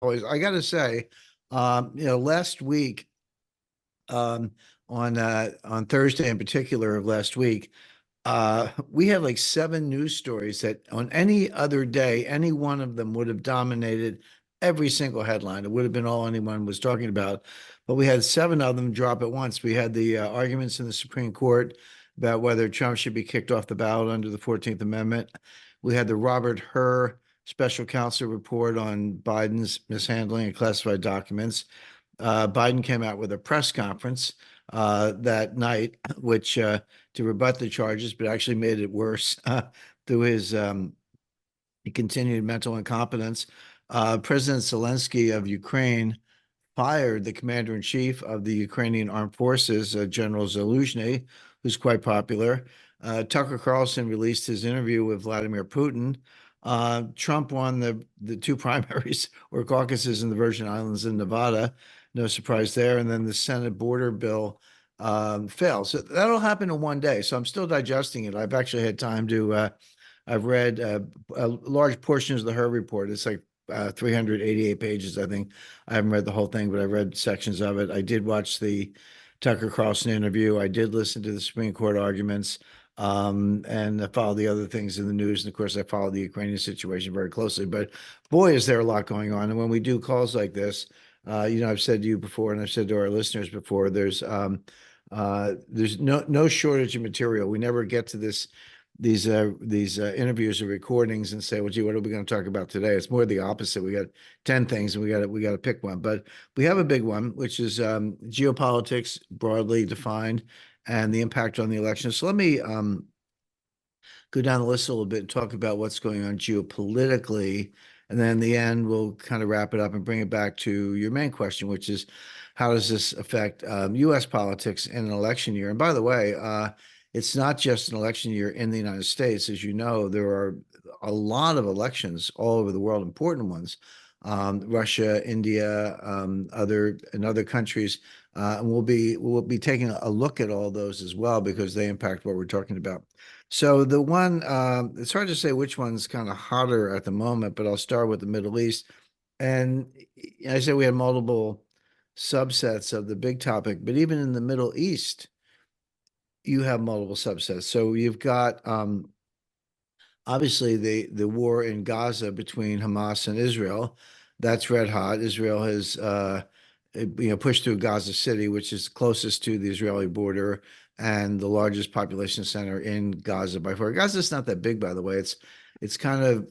Always, I got to say, last week, um, on Thursday in particular of last week, we had like seven news stories that on any other day, any one of them would have dominated every single headline. It would have been all anyone was talking about. But we had seven of them drop at once. We had the arguments in the Supreme Court about whether Trump should be kicked off the ballot under the 14th Amendment. We had the Robert Hur special counsel report on Biden's mishandling of classified documents. Biden came out with a press conference that night, which to rebut the charges, but actually made it worse through his continued mental incompetence. President Zelensky of Ukraine fired the commander in chief of the Ukrainian armed forces, General Zaluzhny, who's quite popular. Tucker Carlson released his interview with Vladimir Putin. Trump won the two primaries or caucuses in the Virgin Islands in Nevada. No surprise there. And then the Senate border bill failed. So that'll happen in one day. So I'm still digesting it. I've actually had time to, I've read large portions of the Her report. It's like 388 pages, I think. I haven't read the whole thing, but I read sections of it. I did watch the Tucker Carlson interview. I did listen to the Supreme Court arguments, and I followed the other things in the news. And of course, I followed the Ukrainian situation very closely. But boy, is there a lot going on. And when we do calls like this, I've said to you before, and I've said to our listeners before, there's no shortage of material. We never get to these interviews or recordings and say, well, gee, what are we going to talk about today? It's more the opposite. We got 10 things and we got to pick one. But we have a big one, which is geopolitics broadly defined and the impact on the election. So let me go down the list a little bit and talk about what's going on geopolitically. And then in the end, we'll kind of wrap it up and bring it back to your main question, which is how does this affect U.S. politics in an election year? And by the way, it's not just an election year in the United States. As you know, there are a lot of elections all over the world, important ones. Russia, India, other countries, and we'll be taking a look at all those as well because they impact what we're talking about. So the one, it's hard to say which one's kind of hotter at the moment, but I'll start with the Middle East. And I said we had multiple subsets of the big topic, but even in the Middle East, you have multiple subsets. So you've got obviously the war in Gaza between Hamas and Israel. That's red hot. Israel has pushed through Gaza City, which is closest to the Israeli border and the largest population center in Gaza by far. Gaza's not that big, by the way. It's kind of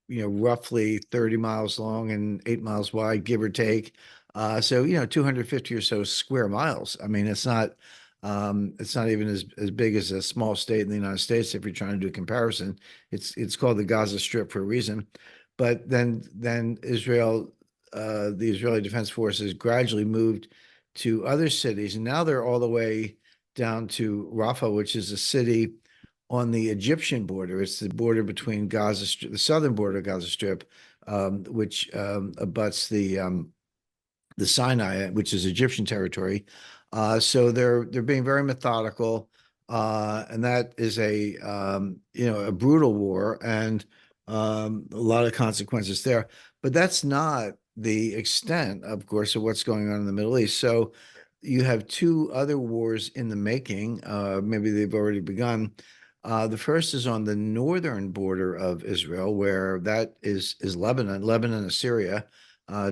roughly 30 miles long and 8 miles wide, give or take. So 250 or so square miles. I mean, it's not even as big as a small state in the United States if you're trying to do a comparison. It's called the Gaza Strip for a reason. But then Israel, the Israeli Defense Forces gradually moved to other cities, and now they're all the way down to Rafah, which is a city on the Egyptian border. It's the border between Gaza, the southern border of Gaza Strip, which abuts the Sinai, which is Egyptian territory. So they're being very methodical, and that is a brutal war and a lot of consequences there. But that's not the extent, of course, of what's going on in the Middle East. So you have two other wars in the making. Maybe they've already begun. The first is on the northern border of Israel, where that is Lebanon and Syria,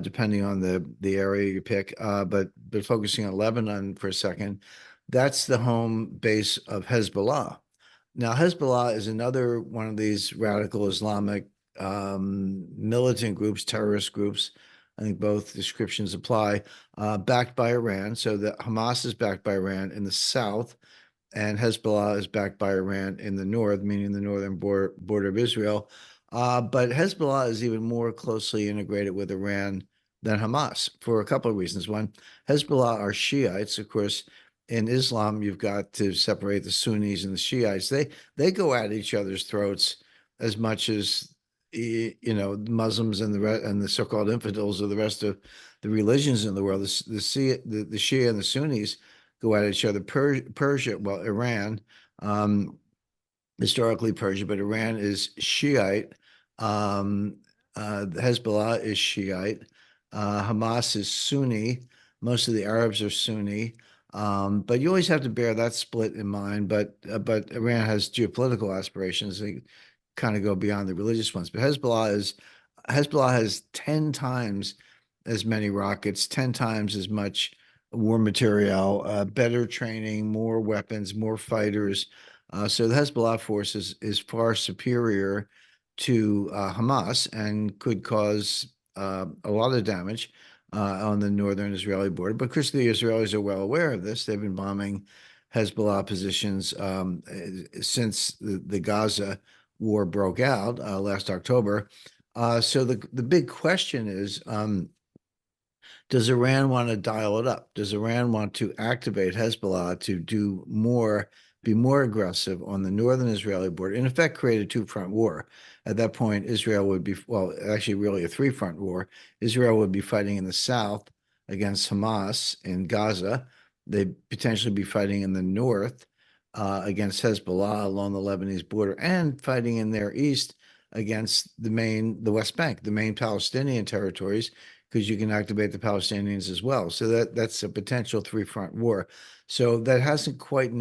depending on the area you pick. But focusing on Lebanon for a second, that's the home base of Hezbollah. Now, Hezbollah is another one of these radical Islamic militant groups, terrorist groups. I think both descriptions apply, backed by Iran. So the Hamas is backed by Iran in the south, and Hezbollah is backed by Iran in the north, meaning the northern border of Israel. But Hezbollah is even more closely integrated with Iran than Hamas for a couple of reasons. One, Hezbollah are Shiites. Of course, in Islam, you've got to separate the Sunnis and the Shiites. They go at each other's throats as much as Muslims and the so-called infidels of the rest of the religions in the world. The Shia and the Sunnis go at each other. Persia, well, Iran, historically Persia, but Iran is Shiite, Hezbollah is Shiite. Hamas is Sunni. Most of the Arabs are Sunni. But you always have to bear that split in mind. But Iran has geopolitical aspirations. They kind of go beyond the religious ones. But Hezbollah has 10 times as many rockets, 10 times as much war material, better training, more weapons, more fighters. So the Hezbollah force is far superior to Hamas and could cause a lot of damage on the northern Israeli border. But of course, the Israelis are well aware of this. They've been bombing Hezbollah positions since the Gaza war broke out last October. So the big question is, does Iran want to dial it up? Does Iran want to activate Hezbollah to do more, be more aggressive on the northern Israeli border? In effect, create a two-front war. At that point, Israel would be, well, actually, really a three-front war. Israel would be fighting in the south against Hamas in Gaza. They'd potentially be fighting in the north against Hezbollah along the Lebanese border and fighting in their east against the West Bank, the main Palestinian territories, because you can activate the Palestinians as well. So that's a potential three-front war. So that hasn't quite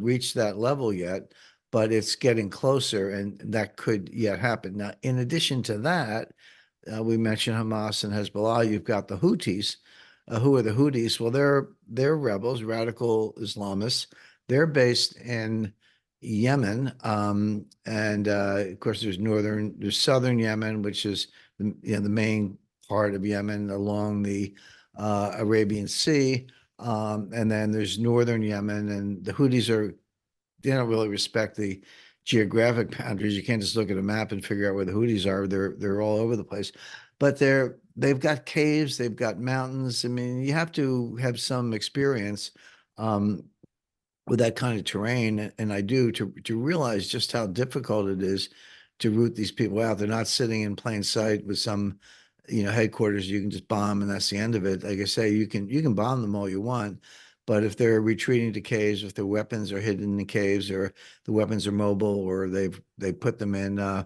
reached that level yet, but it's getting closer, and that could yet happen. Now, in addition to that, we mentioned Hamas and Hezbollah. You've got the Houthis. Who are the Houthis? Well, they're rebels, radical Islamists. They're based in Yemen, and of course, there's southern Yemen, which is the main part of Yemen along the Arabian Sea. And then there's northern Yemen, and the Houthis they don't really respect the geographic boundaries. You can't just look at a map and figure out where the Houthis are. They're all over the place. But they've got caves, they've got mountains. I mean, you have to have some experience um, with that kind of terrain, and I do, to realize just how difficult it is to root these people out. They're not sitting in plain sight with some, headquarters you can just bomb and that's the end of it. Like I say, you can bomb them all you want, but if they're retreating to caves, if their weapons are hidden in the caves, or the weapons are mobile, or they put them in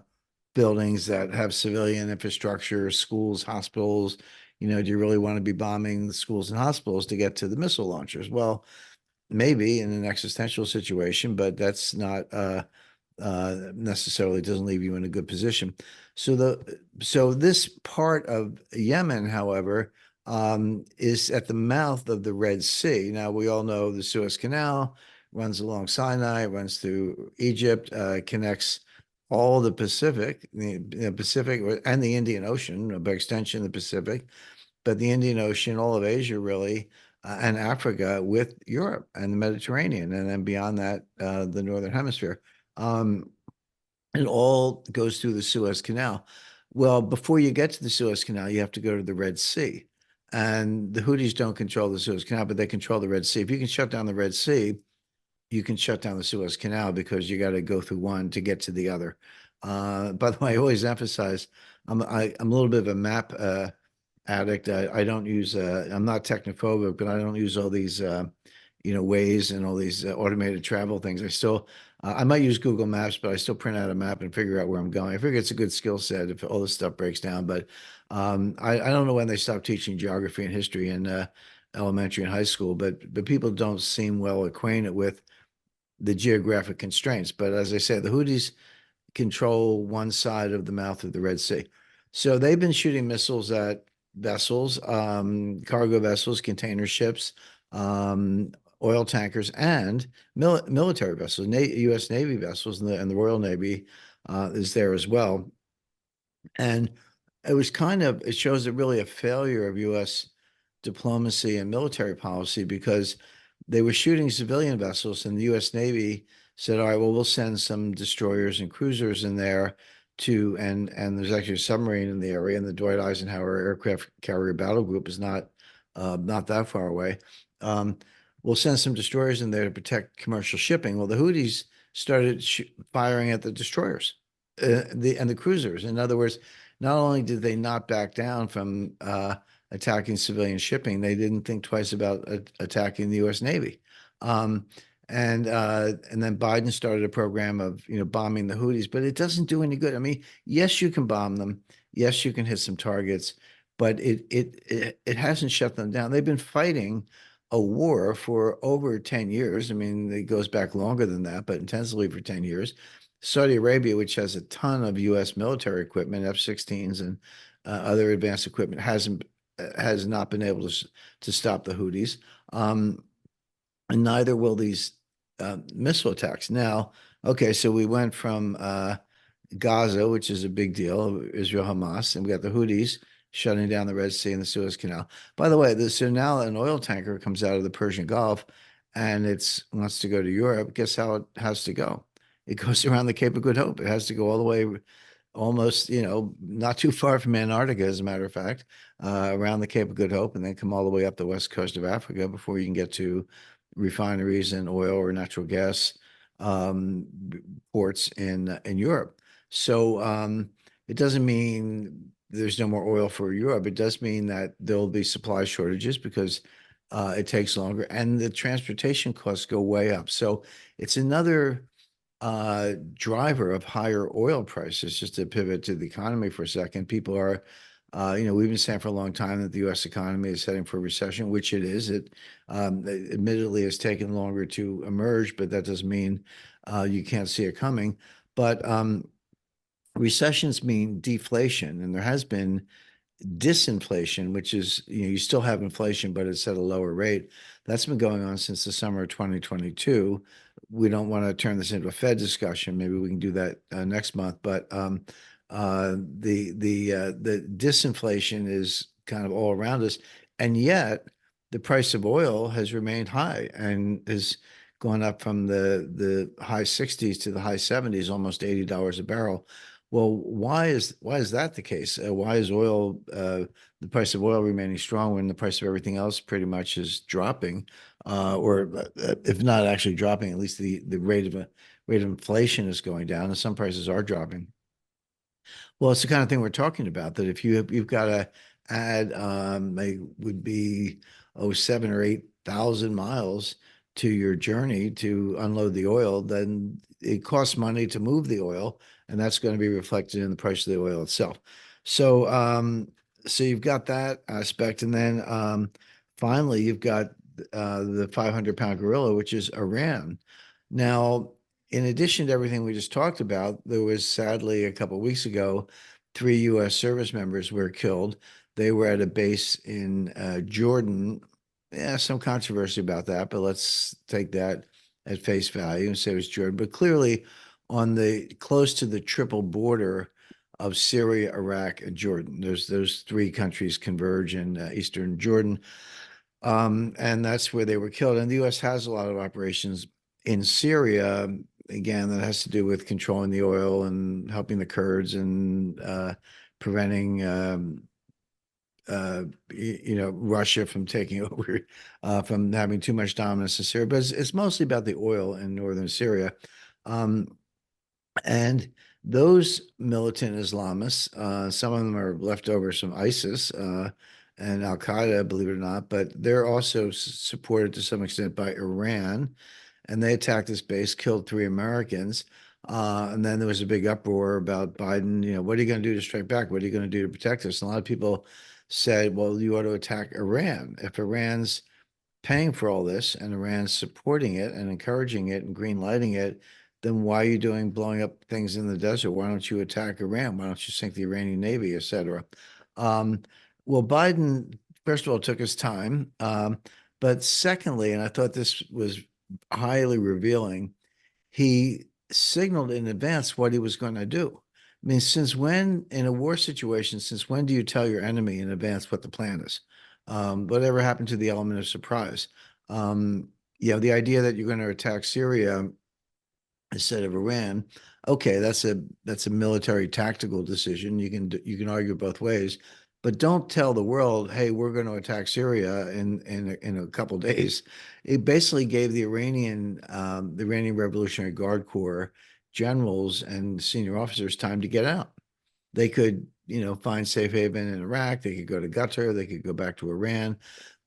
buildings that have civilian infrastructure, schools, hospitals, do you really want to be bombing the schools and hospitals to get to the missile launchers? Well, maybe in an existential situation, but that's not necessarily doesn't leave you in a good position. So this part of Yemen, however, is at the mouth of the Red Sea. Now we all know the Suez Canal runs along Sinai, runs through Egypt, connects all the Pacific, the Pacific and the Indian Ocean, by extension, the Pacific, but the Indian Ocean, all of Asia, really, and Africa with Europe and the Mediterranean, and then beyond that, the Northern Hemisphere. Um, it all goes through the Suez Canal. Well, before you get to the Suez Canal, you have to go to the Red Sea. And the Houthis don't control the Suez Canal, but they control the Red Sea. If you can shut down the Red Sea, you can shut down the Suez Canal, because you got to go through one to get to the other. By the way, I always emphasize I'm a little bit of a map addict. I don't use I'm not technophobic, but I don't use all these Waze and all these automated travel things. I might use Google Maps, but I still print out a map and figure out where I'm going. I figure it's a good skill set if all this stuff breaks down. But I don't know when they stopped teaching geography and history in elementary and high school, but people don't seem well acquainted with the geographic constraints. But as I said, the Houthis control one side of the mouth of the Red Sea. So they've been shooting missiles at vessels, cargo vessels, container ships, oil tankers, and military vessels. U.S. Navy vessels, and the Royal Navy is there as well. And it shows that really a failure of U.S. diplomacy and military policy, because they were shooting civilian vessels, and the U.S. Navy said, all right, well, we'll send some destroyers and cruisers in there and there's actually a submarine in the area, and the Dwight Eisenhower Aircraft Carrier Battle Group is not that far away. Um, we'll send some destroyers in there to protect commercial shipping. Well, the Houthis started firing at the destroyers, and the cruisers. In other words, not only did they not back down from attacking civilian shipping, they didn't think twice about attacking the U.S. Navy. Um, and then Biden started a program of bombing the Houthis, but it doesn't do any good. I mean, yes, you can bomb them, Yes, you can hit some targets, but it hasn't shut them down. They've been fighting a war for over 10 years. I mean, it goes back longer than that, but intensively for 10 years. Saudi Arabia, which has a ton of U.S. military equipment, F-16s and other advanced equipment, has not been able to stop the Houthis, and neither will these missile attacks. Now, okay, so we went from Gaza, which is a big deal, Israel Hamas, and we got the Houthis shutting down the Red Sea and the Suez Canal. By the way, so now an oil tanker comes out of the Persian Gulf and it's wants to go to Europe. Guess how it has to go? It goes around the Cape of Good Hope. It has to go all the way almost, not too far from Antarctica, as a matter of fact, around the Cape of Good Hope, and then come all the way up the west coast of Africa before you can get to refineries and oil or natural gas um, ports in Europe. So it doesn't mean there's no more oil for Europe. It does mean that there'll be supply shortages because it takes longer, and the transportation costs go way up. So it's another driver of higher oil prices. Just to pivot to the economy for a second, people are, we've been saying for a long time that the U.S. economy is heading for a recession, which it is. It admittedly has taken longer to emerge, but that doesn't mean you can't see it coming. But recessions mean deflation, and there has been disinflation, which is, you still have inflation, but it's at a lower rate. That's been going on since the summer of 2022. We don't want to turn this into a Fed discussion. Maybe we can do that next month. But the disinflation is kind of all around us, and yet the price of oil has remained high and has gone up from the high 60s to the high 70s, almost $80 a barrel. Well, why is that the case? Why is the price of oil remaining strong when the price of everything else pretty much is dropping, or if not actually dropping, at least the rate of inflation is going down, and some prices are dropping. Well, it's the kind of thing we're talking about, that if you've got to add, they would be 7 or 8 thousand miles to your journey to unload the oil, then it costs money to move the oil, and that's going to be reflected in the price of the oil itself. So, so you've got that aspect, and then finally you've got the 500-pound gorilla, which is Iran. Now, in addition to everything we just talked about, there was sadly a couple of weeks ago, 3 U.S. service members were killed. They were at a base in Jordan. Yeah, some controversy about that, but let's take that at face value and say it was Jordan. But clearly, on the close to the triple border of Syria, Iraq, and Jordan, those three countries converge in eastern Jordan. And that's where they were killed. And the U.S. has a lot of operations in Syria. Again, that has to do with controlling the oil and helping the Kurds and preventing, Russia from taking over, from having too much dominance in Syria. But it's mostly about the oil in northern Syria. Um, and those militant Islamists, some of them are leftovers from ISIS and Al Qaeda, believe it or not, but they're also supported to some extent by Iran. And they attacked this base, killed 3 Americans. And then there was a big uproar about Biden. What are you going to do to strike back? What are you going to do to protect us? And a lot of people said, well, you ought to attack Iran. If Iran's paying for all this and Iran's supporting it and encouraging it and green lighting it, then why are you blowing up things in the desert? Why don't you attack Iran? Why don't you sink the Iranian Navy, et cetera? Um, well, Biden, first of all, took his time. But secondly, and I thought this was highly revealing, he signaled in advance what he was going to do. I mean, since when, in a war situation, since when do you tell your enemy in advance what the plan is? Whatever happened to the element of surprise? Um, the idea that you're going to attack Syria instead of Iran, okay, that's a military tactical decision. You can argue both ways, but don't tell the world, hey, we're going to attack Syria in a couple of days. It basically gave the Iranian Revolutionary Guard Corps generals and senior officers time to get out. They could, find safe haven in Iraq. They could go to Qatar. They could go back to Iran.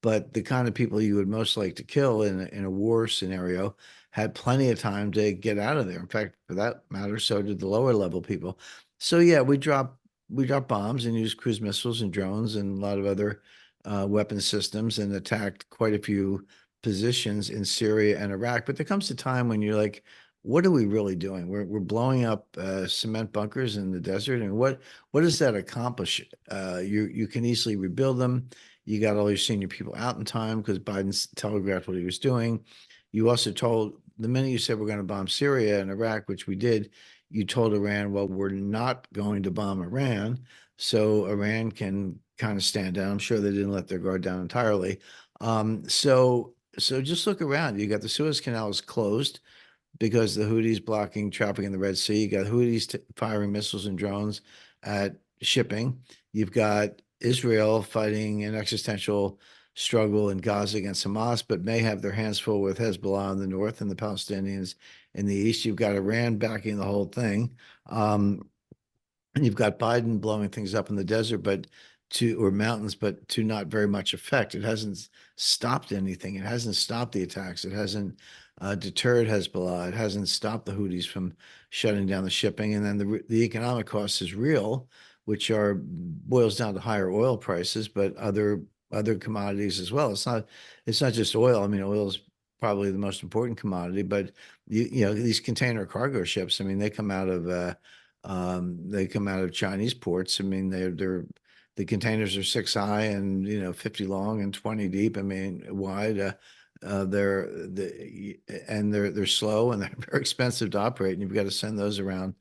But the kind of people you would most like to kill in a war scenario had plenty of time to get out of there. In fact, for that matter, so did the lower level people. So yeah, we dropped we dropped bombs and used cruise missiles and drones and a lot of other weapon systems and attacked quite a few positions in Syria and Iraq. But there comes a time when you're like, what are we really doing? We're blowing up cement bunkers in the desert, and what does that accomplish? You can easily rebuild them. You got all your senior people out in time because Biden's telegraphed what he was doing. You also told the minute you said we're going to bomb Syria and Iraq, which we did, you told Iran, well, we're not going to bomb Iran, so Iran can kind of stand down. I'm sure they didn't let their guard down entirely. So just look around. You got the Suez Canal is closed because the Houthis blocking traffic in the Red Sea. You got Houthis firing missiles and drones at shipping. You've got Israel fighting an existential struggle in Gaza against Hamas, but may have their hands full with Hezbollah in the north and the Palestinians in the east. You've got Iran backing the whole thing. And you've got Biden blowing things up in the desert, but to or mountains, but to not very much effect. It hasn't stopped anything. It hasn't stopped the attacks. It hasn't deterred Hezbollah. It hasn't stopped the Houthis from shutting down the shipping. And then the economic cost is real, which are boils down to higher oil prices, but other commodities as well. It's not just oil. I mean, oil is probably the most important commodity, but you know these container cargo ships. I mean, they come out of Chinese ports. I mean, they're the containers are 6 high and 50 long and 20 deep. I mean, wide. They're slow and they're very expensive to operate, and you've got to send those around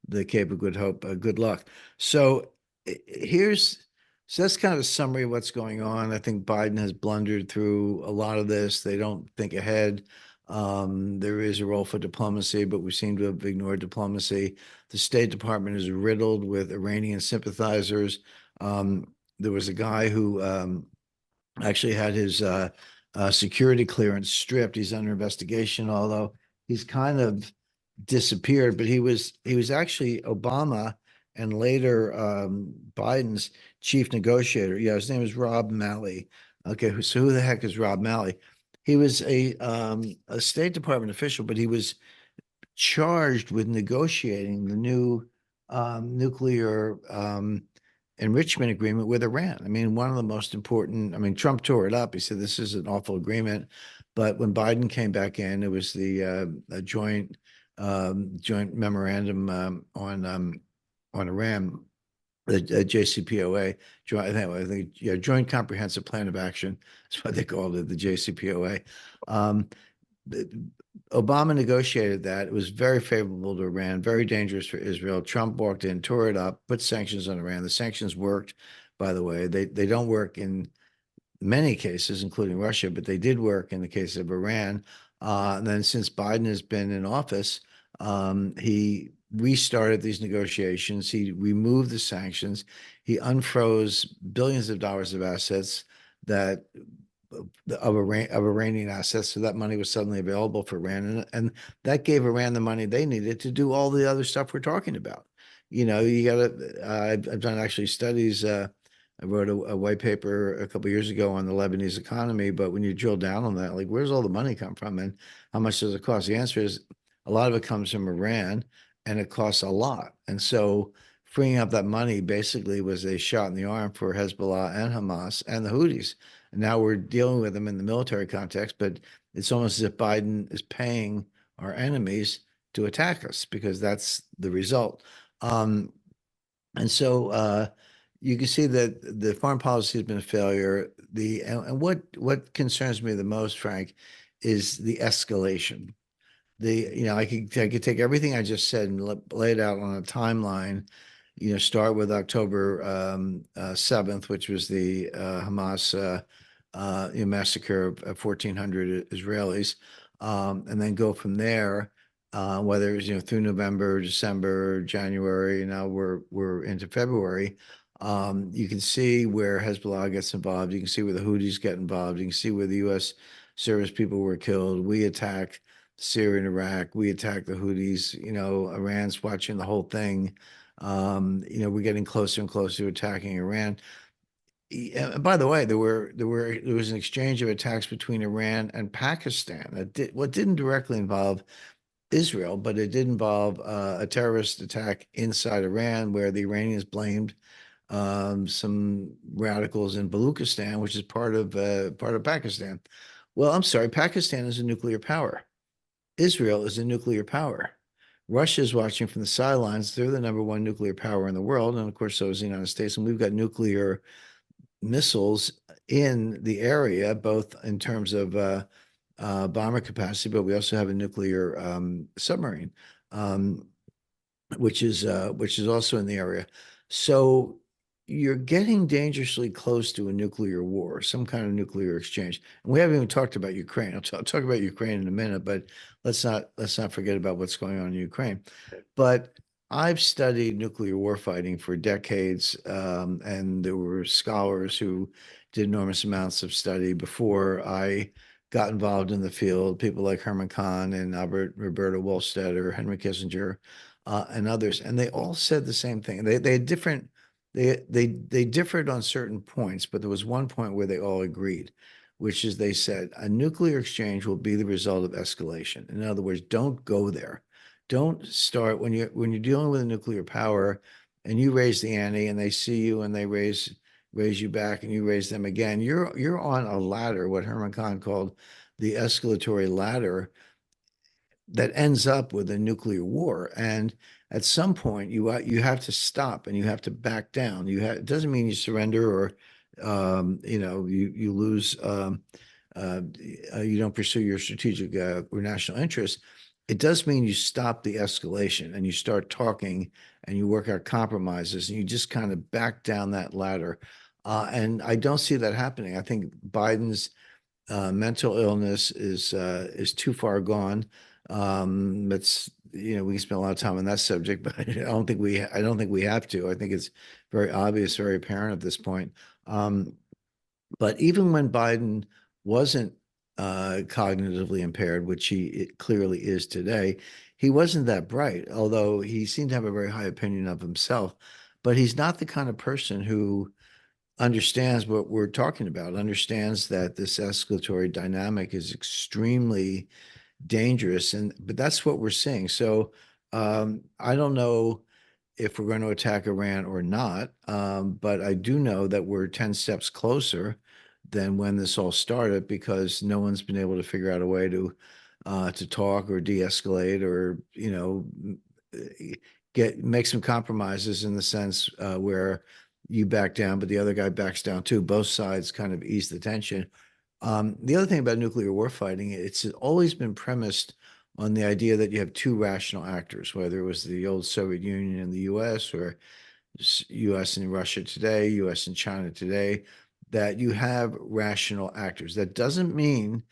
the Cape of Good Hope. Good luck. So here's so that's kind of a summary of what's going on. I think Biden has blundered through a lot of this. They don't think ahead. There is a role for diplomacy, but we seem to have ignored diplomacy. The State Department is riddled with Iranian sympathizers. There was a guy who actually had his security clearance stripped. He's under investigation, although he's kind of disappeared. But he was actually Obama and later Biden's chief negotiator. Yeah, his name is Rob Malley. Okay, so who the heck is Rob Malley? He was a State Department official, but he was charged with negotiating the new nuclear enrichment agreement with Iran. I mean, one of the most important. I mean, Trump tore it up. He said this is an awful agreement, but when Biden came back in, it was the joint memorandum on Iran, the JCPOA. I think yeah, Joint Comprehensive Plan of Action is what they called it, the JCPOA. Um, Obama negotiated that. It was very favorable to Iran, very dangerous for Israel. Trump walked in, tore it up, put sanctions on Iran. The sanctions worked, by the way. They don't work in many cases, including Russia, but they did work in the case of Iran. And then since Biden has been in office, he restarted these negotiations. He removed the sanctions. He unfroze billions of dollars of assets that of Iranian assets, so that money was suddenly available for Iran, and that gave Iran the money they needed to do all the other stuff we're talking about. You got to. I've done actually studies. I wrote a white paper a couple of years ago on the Lebanese economy, but when you drill down on that, like where's all the money come from and how much does it cost? The answer is a lot of it comes from Iran, and it costs a lot. And so freeing up that money basically was a shot in the arm for Hezbollah and Hamas and the Houthis. And now we're dealing with them in the military context, but it's almost as if Biden is paying our enemies to attack us because that's the result. Um, and so you can see that the foreign policy has been a failure. And what concerns me the most, Frank, is the escalation. I could take everything I just said and lay it out on a timeline. Start with October 7th, which was the Hamas massacre of 1,400 Israelis, and then go from there. Whether it's through November, December, January, now we're into February. You can see where Hezbollah gets involved. You can see where the Houthis get involved. You can see where the U.S. service people were killed. We attacked Syria and Iraq. We attacked the Houthis. Iran's watching the whole thing. We're getting closer and closer to attacking Iran. And by the way, there was an exchange of attacks between Iran and Pakistan. What didn't directly involve Israel, but it did involve a terrorist attack inside Iran where the Iranians blamed some radicals in Baluchistan, which is part of Pakistan. Well, I'm sorry, Pakistan is a nuclear power. Israel is a nuclear power. Russia is watching from the sidelines. They're the number one nuclear power in the world, and of course, so is the United States. And we've got nuclear missiles in the area, both in terms of bomber capacity, but we also have a nuclear submarine. Um, which is also in the area. So you're getting dangerously close to a nuclear war, some kind of nuclear exchange. And we haven't even talked about Ukraine. I'll talk about Ukraine in a minute, but let's not forget about what's going on in Ukraine. But I've studied nuclear war fighting for decades, and there were scholars who did enormous amounts of study before I got involved in the field. People like Herman Kahn and Roberto Wohlstetter, Henry Kissinger, and others, and they all said the same thing. They had different they differed on certain points, but there was one point where they all agreed, which is they said a nuclear exchange will be the result of escalation. In other words, don't go there. Don't start when you're dealing with a nuclear power and you raise the ante and they see you and they raise you back and you raise them again. You're on a ladder, what Herman Kahn called the escalatory ladder, that ends up with a nuclear war. And at some point, you have to stop and you have to back down. It doesn't mean you surrender or you lose. Uh, you don't pursue your strategic or national interests. It does mean you stop the escalation and you start talking and you work out compromises and you just kind of back down that ladder. And I don't see that happening. I think Biden's mental illness is too far gone. That's we can spend a lot of time on that subject, but I don't think we have to. I think it's very obvious, very apparent at this point. Um, but even when Biden wasn't cognitively impaired, which he clearly is today, he wasn't that bright, although he seemed to have a very high opinion of himself. But he's not the kind of person who understands what we're talking about, understands that this escalatory dynamic is extremely dangerous, and but that's what we're seeing. So I don't know if we're going to attack Iran or not, but I do know that we're 10 steps closer than when this all started because no one's been able to figure out a way to talk or de-escalate or get make some compromises in the sense where you back down, but the other guy backs down too. Both sides kind of ease the tension. The other thing about nuclear war fighting, it's always been premised on the idea that you have two rational actors, whether it was the old Soviet Union and the US or US and Russia today, US and China today, that you have rational actors. That doesn't mean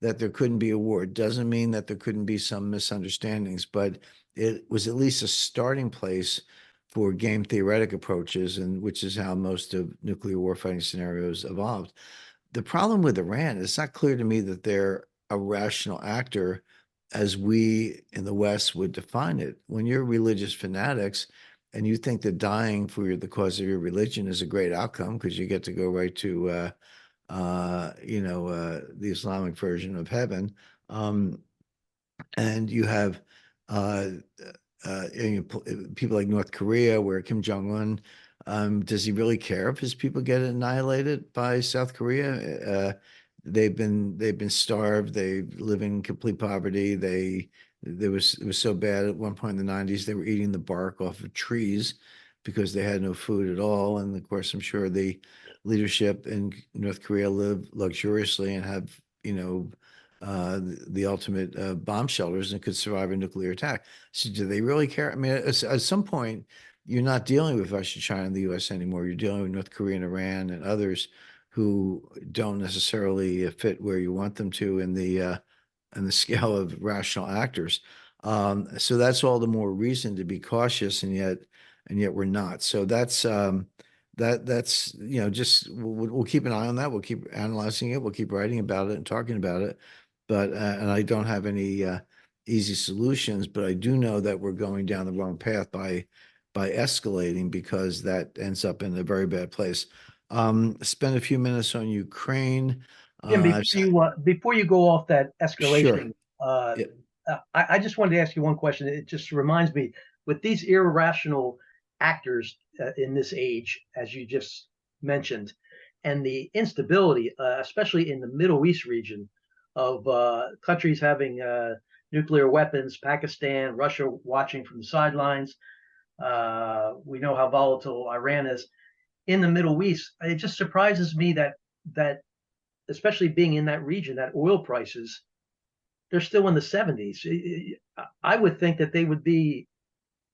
that there couldn't be a war. It doesn't mean that there couldn't be some misunderstandings, but it was at least a starting place for game theoretic approaches, and which is how most of nuclear warfighting scenarios evolved. The problem with Iran, it's not clear to me that they're a rational actor as we in the West would define it. When you're religious fanatics and you think that dying for the cause of your religion is a great outcome because you get to go right to the Islamic version of heaven. And you have uh, people like North Korea, where Kim Jong-un, does he really care if his people get annihilated by South Korea? They've been starved. They live in complete poverty. It was so bad at one point in the 90s they were eating the bark off of trees because they had no food at all. And of course, I'm sure the leadership in North Korea live luxuriously and have the ultimate bomb shelters and could survive a nuclear attack. So do they really care? I mean, at some point, you're not dealing with Russia, China, and the U.S. anymore. You're dealing with North Korea and Iran and others who don't necessarily fit where you want them to in the scale of rational actors. So that's all the more reason to be cautious, and yet we're not. So that's just we'll keep an eye on that. We'll keep analyzing it. We'll keep writing about it and talking about it. But and I don't have any easy solutions, but I do know that we're going down the wrong path by escalating because that ends up in a very bad place. Spend a few minutes on Ukraine. Jim, Uh, before you go off that sure. escalation, uh, Yeah. I just wanted to ask you one question. It just reminds me, with these irrational actors in this age, as you just mentioned, and the instability, especially in the Middle East region, of countries having nuclear weapons, Pakistan, Russia watching from the sidelines. We know how volatile Iran is in the Middle East. It just surprises me that especially being in that region, that oil prices they're still in the 70s. I would think that they would be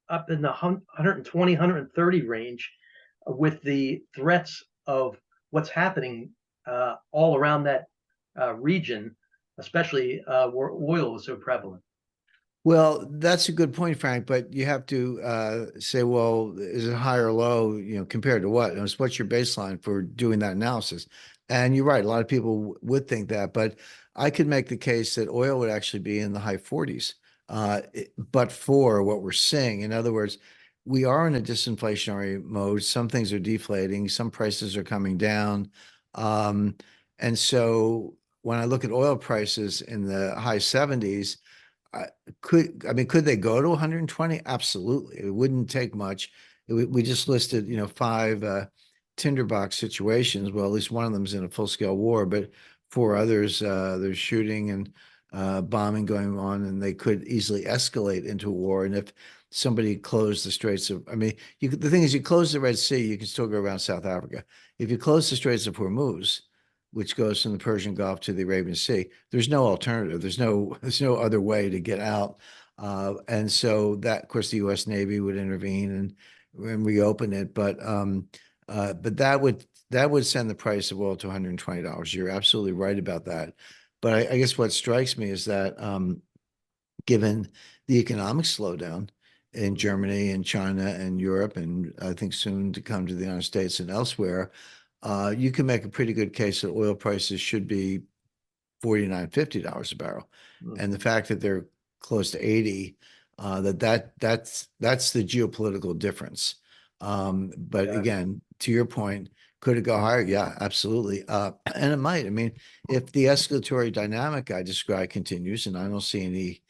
up in the 120, 130 range with the threats of what's happening all around that region, especially where oil is so prevalent. Well, that's a good point, Frank, but you have to say, well, is it high or low, compared to what? And what's your baseline for doing that analysis? And you're right, a lot of people would think that, but I could make the case that oil would actually be in the high 40s, but for what we're seeing. In other words, we are in a disinflationary mode. Some things are deflating, some prices are coming down. Um, and so when I look at oil prices in the high 70s, I could they go to 120? Absolutely. It wouldn't take much. We just listed, five tinderbox situations. Well, at least one of them is in a full-scale war, but four others, there's shooting and bombing going on, and they could easily escalate into a war. And if somebody closed the Straits of, the thing is, you close the Red Sea, you can still go around South Africa. If you close the Straits of Hormuz, which goes from the Persian Gulf to the Arabian Sea, there's no alternative. There's no other way to get out. And so that, of course, the U.S. Navy would intervene and reopen it. But that would send the price of oil to $120. You're absolutely right about that. But I guess what strikes me is that given the economic slowdown in Germany and China and Europe, and I think soon to come to the United States and elsewhere, you can make a pretty good case that oil prices should be $49, $50 a barrel. Mm. And the fact that they're close to 80, that's the geopolitical difference. But Yeah. again, to your point, could it go higher? Yeah, absolutely. And it might. If the escalatory dynamic I described continues, and I don't see any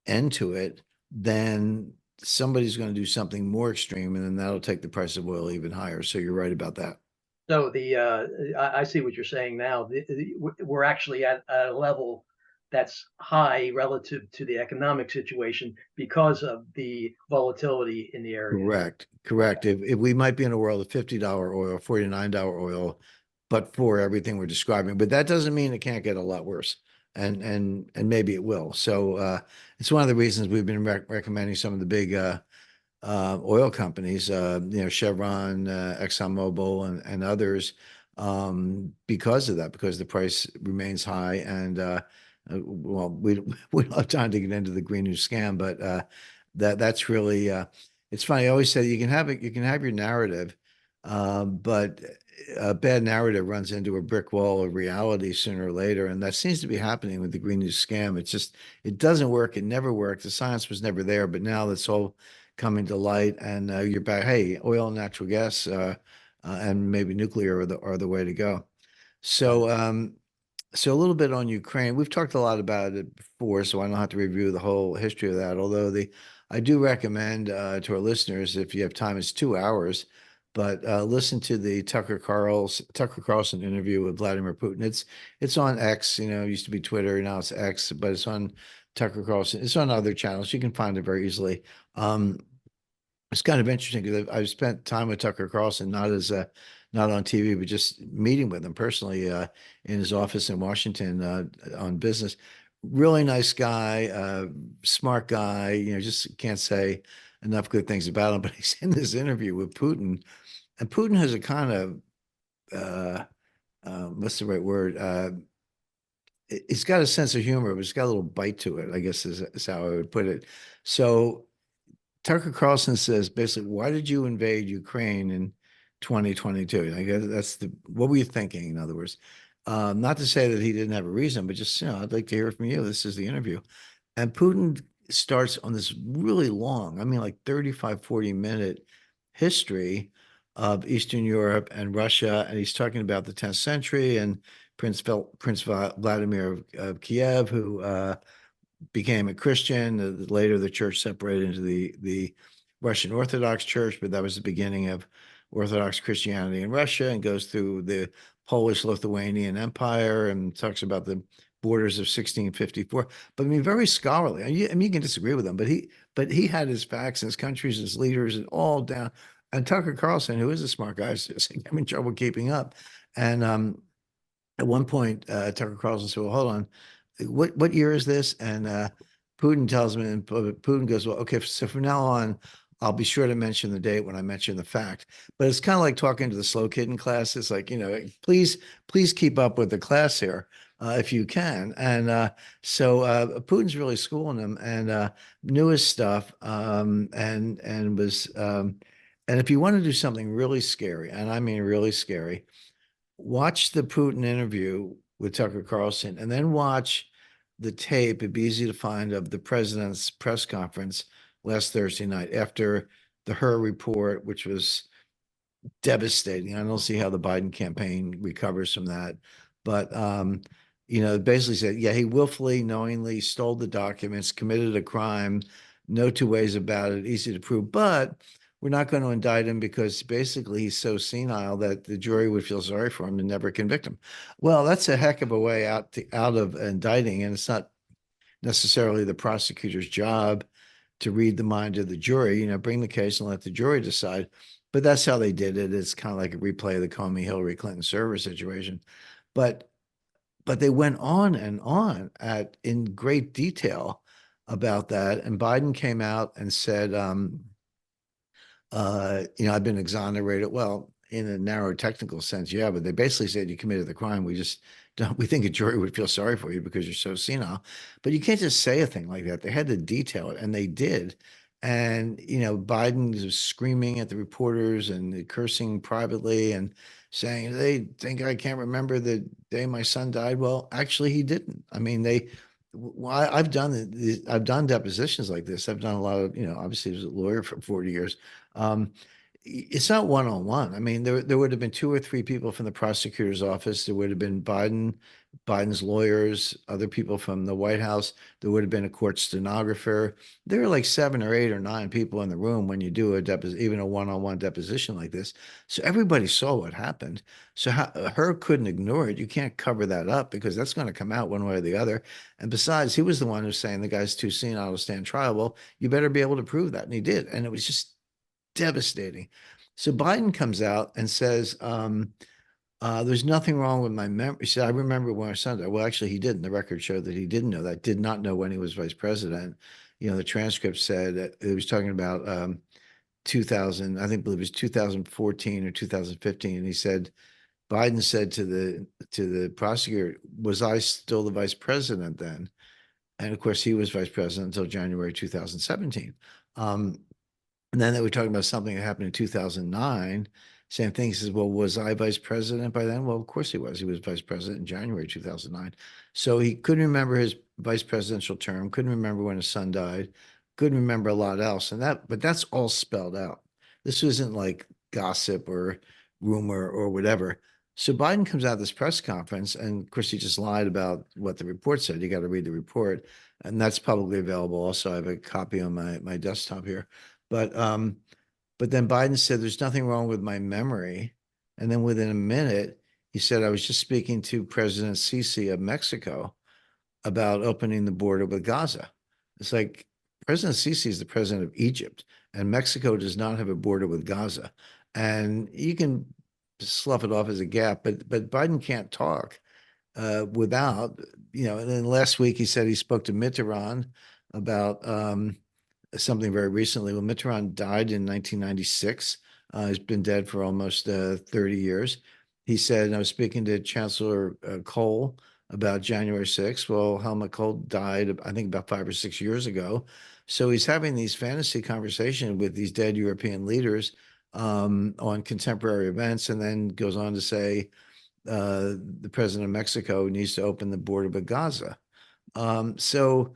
end to it, then somebody's going to do something more extreme, and then that'll take the price of oil even higher. So you're right about that. So I see what you're saying now. We're actually at a level that's high relative to the economic situation because of the volatility in the area. Correct. Okay. Correct. If we might be in a world of $50 oil, $49 oil, but for everything we're describing. But that doesn't mean it can't get a lot worse. And maybe it will. So it's one of the reasons we've been recommending some of the big oil companies, Chevron, ExxonMobil, and others, because of that, because the price remains high. And well, we don't have time to get into the green news scam, but that's really it's funny. I always say you can have your narrative, but a bad narrative runs into a brick wall of reality sooner or later, and that seems to be happening with the green news scam. It doesn't work. It never worked. The science was never there, but now that's all coming to light, and you're back. Hey, oil and natural gas, and maybe nuclear are the way to go. Right. So, so a little bit on Ukraine. We've talked a lot about it before, so I don't have to review the whole history of that. Although I do recommend to our listeners, if you have time, it's 2 hours, but listen to the Tucker Carlson interview with Vladimir Putin. It's on X. It used to be Twitter, now it's X, but it's on Tucker Carlson. It's on other channels. You can find it very easily. Um, it's kind of interesting because I've spent time with Tucker Carlson, not on TV, but just meeting with him personally in his office in Washington on business. Really nice guy, smart guy. Just can't say enough good things about him. But he's in this interview with Putin, and Putin has a kind of what's the right word? It's got a sense of humor, but it's got a little bite to it, I guess is how I would put it. So Tucker Carlson says basically, why did you invade Ukraine in 2022? I guess what were you thinking, in other words? Not to say that he didn't have a reason, but just, I'd like to hear from you. This is the interview. And Putin starts on this really long, like 35, 40-minute history of Eastern Europe and Russia. And he's talking about the 10th century and Prince Vladimir of Kiev, who became a Christian. Later, the church separated into the Russian Orthodox Church, but that was the beginning of Orthodox Christianity in Russia, and goes through the Polish-Lithuanian Empire and talks about the borders of 1654. But I mean, very scholarly. I mean, you can disagree with him, but he had his facts and his countries, his leaders, and all down. And Tucker Carlson, who is a smart guy, is just having trouble keeping up. And at one point, Tucker Carlson said, "Well, hold on, what year is this?" And Putin tells me, and Putin goes, "Well, okay, so from now on, I'll be sure to mention the date when I mention the fact." But it's kind of like talking to the slow kid in class. It's like, please keep up with the class here, if you can. And so Putin's really schooling him and knew his stuff, and was and if you want to do something really scary, and I mean really scary, watch the Putin interview with Tucker Carlson and then watch the tape. It'd be easy to find of the president's press conference last Thursday night after the Her report, which was devastating. I don't see how the Biden campaign recovers from that. But basically said, yeah, he willfully, knowingly stole the documents, committed a crime, no two ways about it, easy to prove. But we're not going to indict him because basically he's so senile that the jury would feel sorry for him and never convict him. Well, that's a heck of a way out of indicting, and it's not necessarily the prosecutor's job to read the mind of the jury, bring the case and let the jury decide. But that's how they did it. It's kind of like a replay of the Comey Hillary Clinton server situation. But they went on and on in great detail about that. And Biden came out and said, I've been exonerated. Well, in a narrow technical sense, yeah, but they basically said you committed the crime. We just don't, we think a jury would feel sorry for you because you're so senile. But you can't just say a thing like that. They had to detail it, and they did. And, Biden was screaming at the reporters and cursing privately and saying, they think I can't remember the day my son died. Well, actually, he didn't. I mean, I've done depositions like this. I've done a lot of, obviously, I was a lawyer for 40 years. Um, it's not one-on-one. I mean, there would have been two or three people from the prosecutor's office. There would have been Biden's lawyers, other people from the White House. There would have been a court stenographer. There are like 7 or 8 or 9 people in the room when you do even a one-on-one deposition like this. So everybody saw what happened. So her couldn't ignore it. You can't cover that up because that's going to come out one way or the other. And besides, he was the one who's saying the guy's too senile to stand trial. Well, you better be able to prove that, and he did. And it was just devastating. So Biden comes out and says, there's nothing wrong with my memory. He said, I remember when I signed it. Well, actually, he didn't. The record showed that he didn't know that, did not know when he was vice president. The transcript said that it was talking about 2000, I think, believe it was 2014 or 2015. And he said, Biden said to the prosecutor, was I still the vice president then? And of course, he was vice president until January 2017. And then they were talking about something that happened in 2009. Same thing. He says, well, was I vice president by then? Well, of course he was. He was vice president in January 2009. So he couldn't remember his vice presidential term, couldn't remember when his son died, couldn't remember a lot else. But that's all spelled out. This isn't like gossip or rumor or whatever. So Biden comes out of this press conference, and of course he just lied about what the report said. You got to read the report, and that's publicly available. Also, I have a copy on my desktop here. But then Biden said there's nothing wrong with my memory. And then within a minute, he said I was just speaking to President Sisi of Mexico about opening the border with Gaza. It's like President Sisi is the president of Egypt, and Mexico does not have a border with Gaza. And you can slough it off as a gap, but Biden can't talk without, and then last week he said he spoke to Mitterrand about something very recently. Well, Mitterrand died in 1996. He's been dead for almost 30 years. He said, I was speaking to Chancellor Kohl about January 6th. Well, Helmut Kohl died, I think, about 5 or 6 years ago. So he's having these fantasy conversations with these dead European leaders on contemporary events, and then goes on to say the president of Mexico needs to open the border with Gaza. So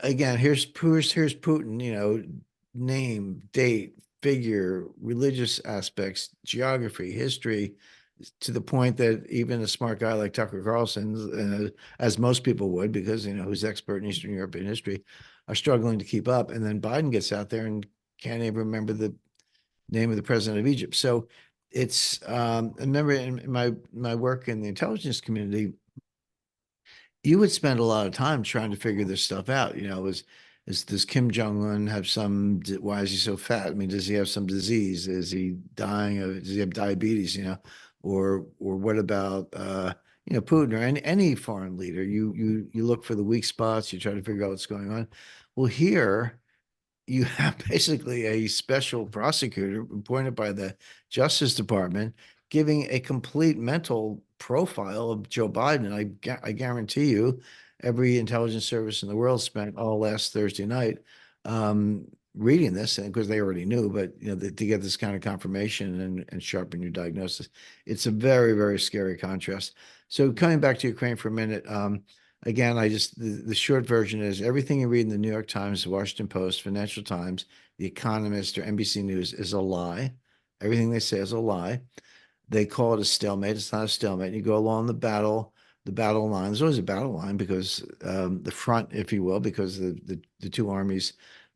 again, here's Putin, name, date, figure, religious aspects, geography, history, to the point that even a smart guy like Tucker Carlson, as most people would, because who's expert in Eastern European history, are struggling to keep up. And then Biden gets out there and can't even remember the name of the president of Egypt. So I remember in my work in the intelligence community, you would spend a lot of time trying to figure this stuff out. Does Kim Jong-un have why is he so fat? I mean, does he have some disease? Is he dying of, does he have diabetes, or what about, Putin or any foreign leader? You look for the weak spots, you try to figure out what's going on. Well, here, you have basically a special prosecutor appointed by the Justice Department giving a complete mental profile of Joe Biden. I guarantee you, every intelligence service in the world spent all last Thursday night um, reading this, and because they already knew, but to get this kind of confirmation and sharpen your diagnosis, it's a very, very scary contrast. So coming back to Ukraine for a minute, again, the short version is everything you read in the New York Times, the Washington Post, Financial Times, The Economist, or NBC News is a lie. Everything they say is a lie. They call it a stalemate. It's not a stalemate. You go along the battle line. There's always a battle line because the front, if you will, because the two armies,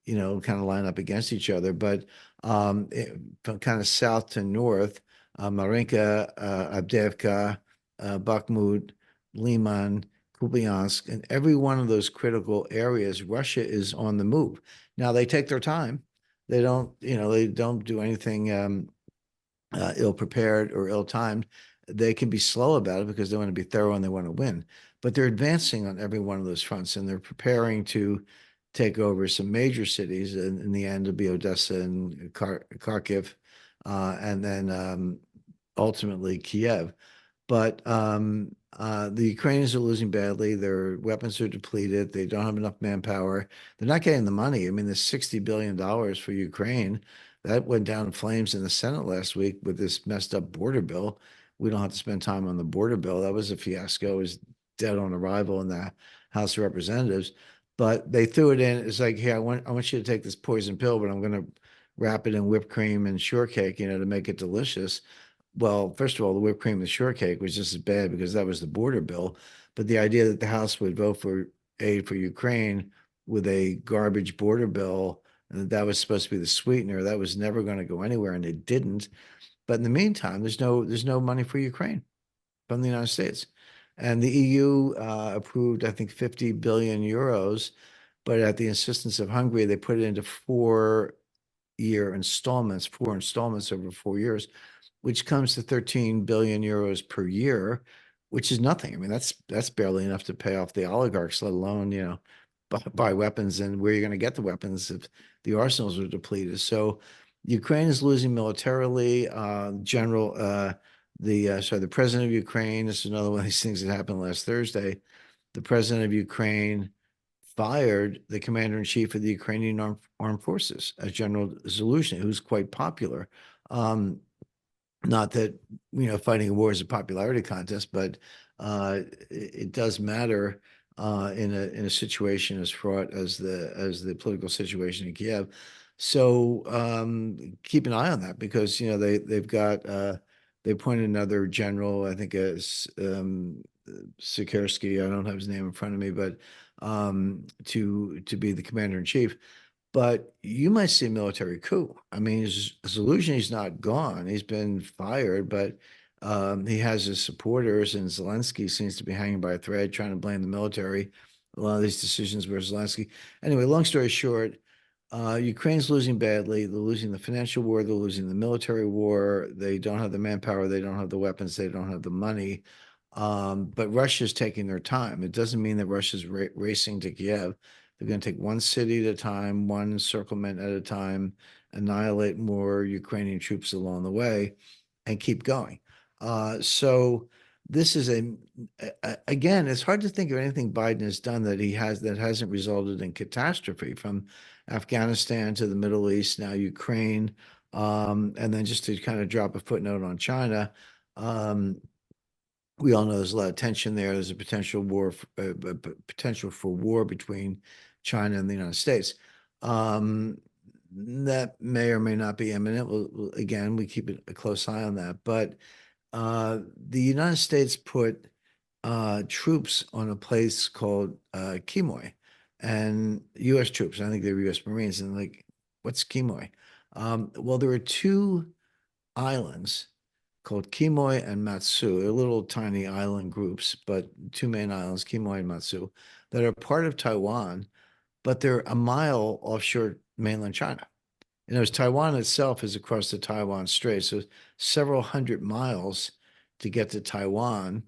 kind of line up against each other. But from kind of south to north, Marinka, Avdiivka, Bakhmut, Liman, Kupiansk, and every one of those critical areas, Russia is on the move. Now they take their time. They don't do anything ill prepared or ill timed. They can be slow about it because they want to be thorough and they want to win. But they're advancing on every one of those fronts, and they're preparing to take over some major cities. And in the end, it'll be Odessa and Kharkiv, and then ultimately Kiev. But the Ukrainians are losing badly. Their weapons are depleted. They don't have enough manpower. They're not getting the money. I mean, the $60 billion for Ukraine that went down in flames in the Senate last week with this messed up border bill. We don't have to spend time on the border bill. That was a fiasco. It was dead on arrival in the House of Representatives. But they threw it in. It's like, hey, I want you to take this poison pill, but I'm going to wrap it in whipped cream and shortcake, to make it delicious. Well, first of all, the whipped cream and the shortcake was just as bad because that was the border bill. But the idea that the House would vote for aid for Ukraine with a garbage border bill, and that was supposed to be the sweetener, that was never going to go anywhere, and it didn't. But in the meantime, there's no money for Ukraine from the United States. And the EU approved, I think, 50 billion euros, but at the insistence of Hungary, they put it into 4 installments, 4 installments over 4 years, which comes to 13 billion euros per year, which is nothing. I mean, that's barely enough to pay off the oligarchs, let alone, buy weapons. And where are you going to get the weapons if the arsenals are depleted? So Ukraine is losing militarily. The president of Ukraine, this is another one of these things that happened last Thursday. The president of Ukraine fired the commander in chief of the Ukrainian armed forces, General Zaluzhny, who's quite popular. Not that fighting a war is a popularity contest, but it does matter in a situation as fraught as the political situation in Kiev. So keep an eye on that because they appointed another general, I think as Sikorsky, I don't have his name in front of me, but to be the commander in chief. But you might see a military coup. I mean, his illusion, he's not gone. He's been fired, but he has his supporters, and Zelensky seems to be hanging by a thread, trying to blame the military. A lot of these decisions were Zelensky. Anyway, long story short, Ukraine's losing badly. They're losing the financial war. They're losing the military war. They don't have the manpower. They don't have the weapons. They don't have the money. But Russia's taking their time. It doesn't mean that Russia's racing to Kiev. They're going to take one city at a time, one encirclement at a time, annihilate more Ukrainian troops along the way, and keep going. So this is again, it's hard to think of anything Biden has done that hasn't resulted in catastrophe, from Afghanistan to the Middle East, now Ukraine, and then just to kind of drop a footnote on China. We all know there's a lot of tension there. There's a potential for war between China and the United States. That may or may not be imminent. Again, we keep a close eye on that. But The United States put troops on a place called Quemoy, and U.S. troops. I think they were U.S. Marines. And like, what's Quemoy? Well, there are two islands called Quemoy and Matsu. They're little tiny island groups, but two main islands, Quemoy and Matsu, that are part of Taiwan, but they're a mile offshore mainland China. You know, Taiwan itself is across the Taiwan Strait, so several hundred miles to get to Taiwan.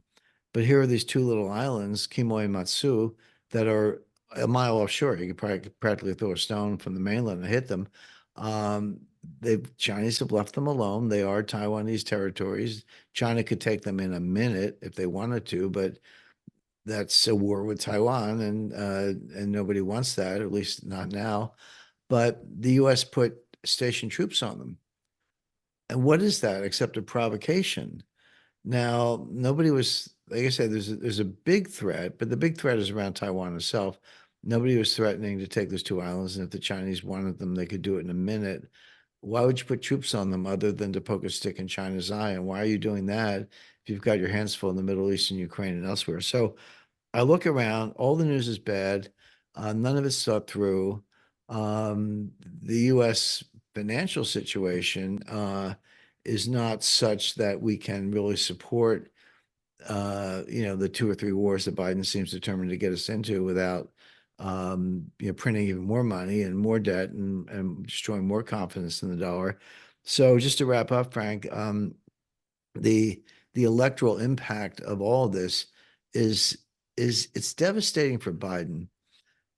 But here are these two little islands, Quemoy and Matsu, that are a mile offshore. You could probably practically throw a stone from the mainland and hit them. Um, the Chinese have left them alone. They are Taiwanese territories. China could take them in a minute if they wanted to, but that's a war with Taiwan, and nobody wants that, at least not now. But the U.S. put station troops on them. And what is that except a provocation? Now, nobody was, like I said, there's a big threat, but the big threat is around Taiwan itself. Nobody was threatening to take those two islands, and if the Chinese wanted them, they could do it in a minute. Why would you put troops on them other than to poke a stick in China's eye? And why are you doing that if you've got your hands full in the Middle East and Ukraine and elsewhere? So I look around, all the news is bad. None of it's thought through. The U.S. financial situation is not such that we can really support, the two or three wars that Biden seems determined to get us into without, printing even more money and more debt and destroying more confidence in the dollar. So just to wrap up, Frank, the the electoral impact of all of this is it's devastating for Biden,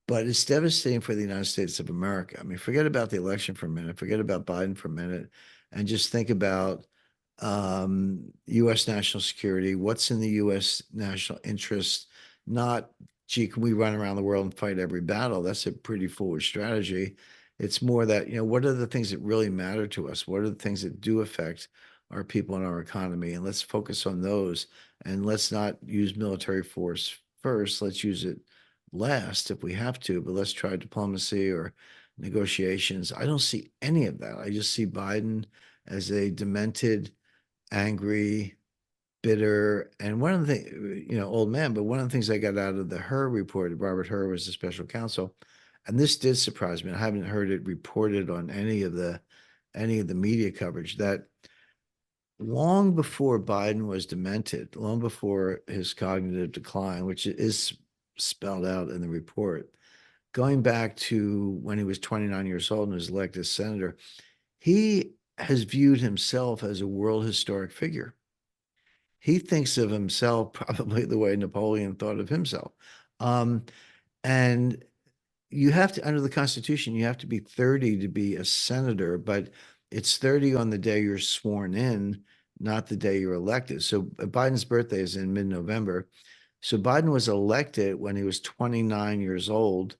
but it's devastating for the United States of America. I mean, forget about the election for a minute, forget about Biden for a minute, and just think about U.S. national security. What's in the U.S. national interest? Not, gee, can we run around the world and fight every battle? That's a pretty foolish strategy. It's more that, what are the things that really matter to us? What are the things that do affect our people and our economy? And let's focus on those. And let's not use military force first. Let's use it last if we have to, but let's try diplomacy or negotiations. I don't see any of that. I just see Biden as a demented, angry, bitter, and one of the things, old man, but one of the things I got out of the Hur report, Robert Hur was the special counsel, and this did surprise me. I haven't heard it reported on any of the media coverage that long before Biden was demented, long before his cognitive decline, which is spelled out in the report, going back to when he was 29 years old and was elected as senator, he has viewed himself as a world historic figure. He thinks of himself probably the way Napoleon thought of himself. Um, and you have to, under the Constitution, you have to be 30 to be a senator, but it's 30 on the day you're sworn in, not the day you're elected. So Biden's birthday is in mid-November. So Biden was elected when he was 29 years old,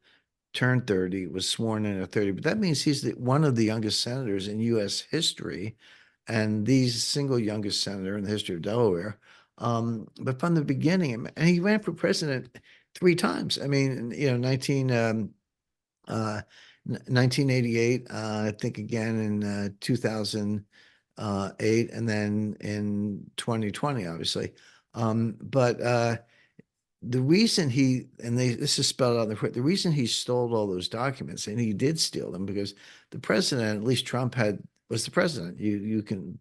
turned 30, was sworn in at 30. But that means he's one of the youngest senators in U.S. history, and the single youngest senator in the history of Delaware. But from the beginning, and he ran for president three times. I mean, 1988, I think again in 2008, and then in 2020, obviously. But the reason this is spelled out in the report, the reason he stole all those documents, and he did steal them because the president, at least Trump was the president.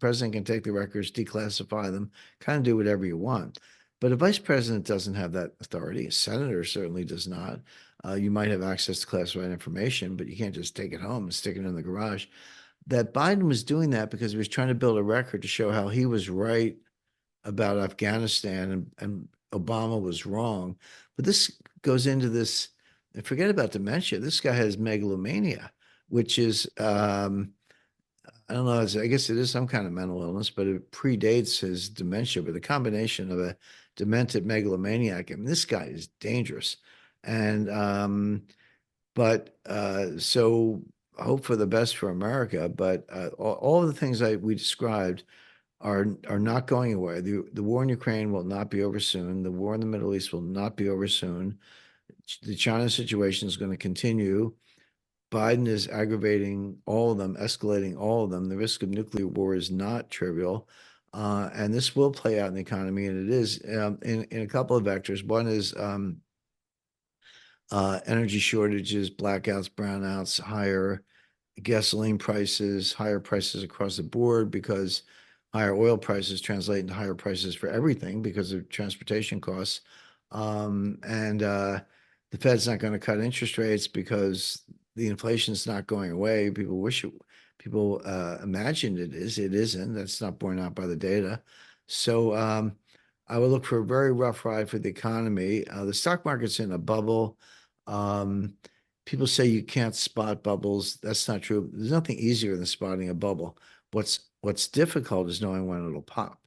President can take the records, declassify them, kind of do whatever you want. But a vice president doesn't have that authority. A senator certainly does not. You might have access to classified information, but you can't just take it home and stick it in the garage. That Biden was doing that because he was trying to build a record to show how he was right about Afghanistan and Obama was wrong. But this goes into this, and forget about dementia. This guy has megalomania, which is, I don't know, I guess it is some kind of mental illness, but it predates his dementia. But the combination of a demented megalomaniac, I mean, this guy is dangerous. And, so hope for the best for America. But all of the things we described are not going away. The war in Ukraine will not be over soon. The war in the Middle East will not be over soon. The China situation is going to continue. Biden is aggravating all of them, escalating all of them. The risk of nuclear war is not trivial. And this will play out in the economy, and it is in a couple of vectors. One is energy shortages, blackouts, brownouts, higher gasoline prices, higher prices across the board because higher oil prices translate into higher prices for everything because of transportation costs. And the Fed's not going to cut interest rates because the inflation's not going away. People imagined it is. It isn't. That's not borne out by the data. So I would look for a very rough ride for the economy. The stock market's in a bubble. Um, People say you can't spot bubbles. That's not true. There's nothing easier than spotting a bubble. What's difficult is knowing when it'll pop.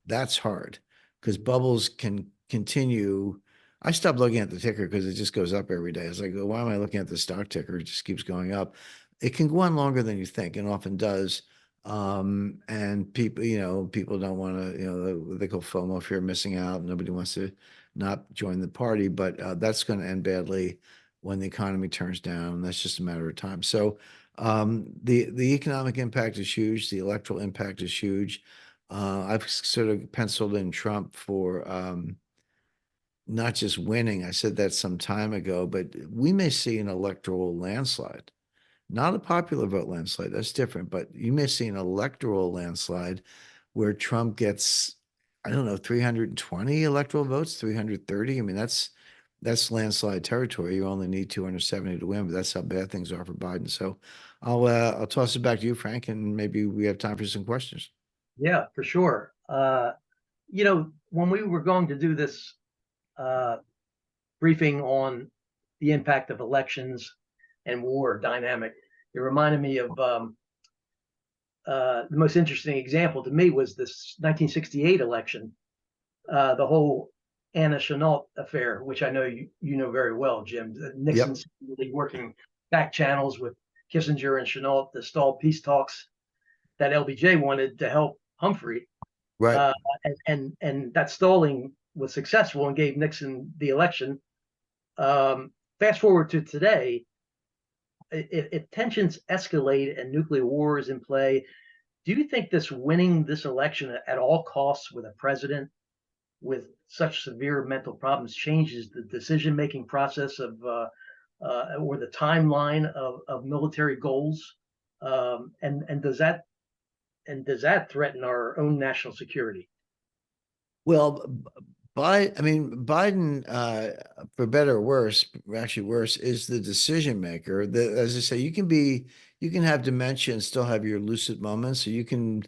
That's hard because bubbles can continue. I stopped looking at the ticker because it just goes up every day. It's like, why am I looking at the stock ticker? It just keeps going up. It can go on longer than you think, and often does. And people, people don't want to, they call FOMO, fear of missing out. Nobody wants to not join the party, but that's going to end badly when the economy turns down. That's just a matter of time. So the economic impact is huge. The electoral impact is huge. I've sort of penciled in Trump for not just winning. I said that some time ago, but we may see an electoral landslide, not a popular vote landslide. That's different, but you may see an electoral landslide where Trump gets, I don't know, 320 electoral votes, 330. I mean, that's landslide territory. You only need 270 to win, but that's how bad things are for Biden. So I'll toss it back to you, Frank, and maybe we have time for some questions. Yeah, for sure. When we were going to do this uh, briefing on the impact of elections and war dynamic, it reminded me of the most interesting example to me was this 1968 election, the whole Anna Chenault affair, which I know you know very well, Jim. Yep. Nixon's really working back channels with Kissinger and Chenault to stall peace talks that LBJ wanted to help Humphrey, Right. uh, and that stalling was successful and gave Nixon the election. Fast forward to today, if tensions escalate and nuclear war is in play, do you think this winning this election at all costs with a president with such severe mental problems changes the decision-making process of or the timeline of military goals? And does that threaten our own national security? Well, I mean, Biden, for better or worse, actually worse, is the decision maker. As I say, you can have dementia and still have your lucid moments. So you can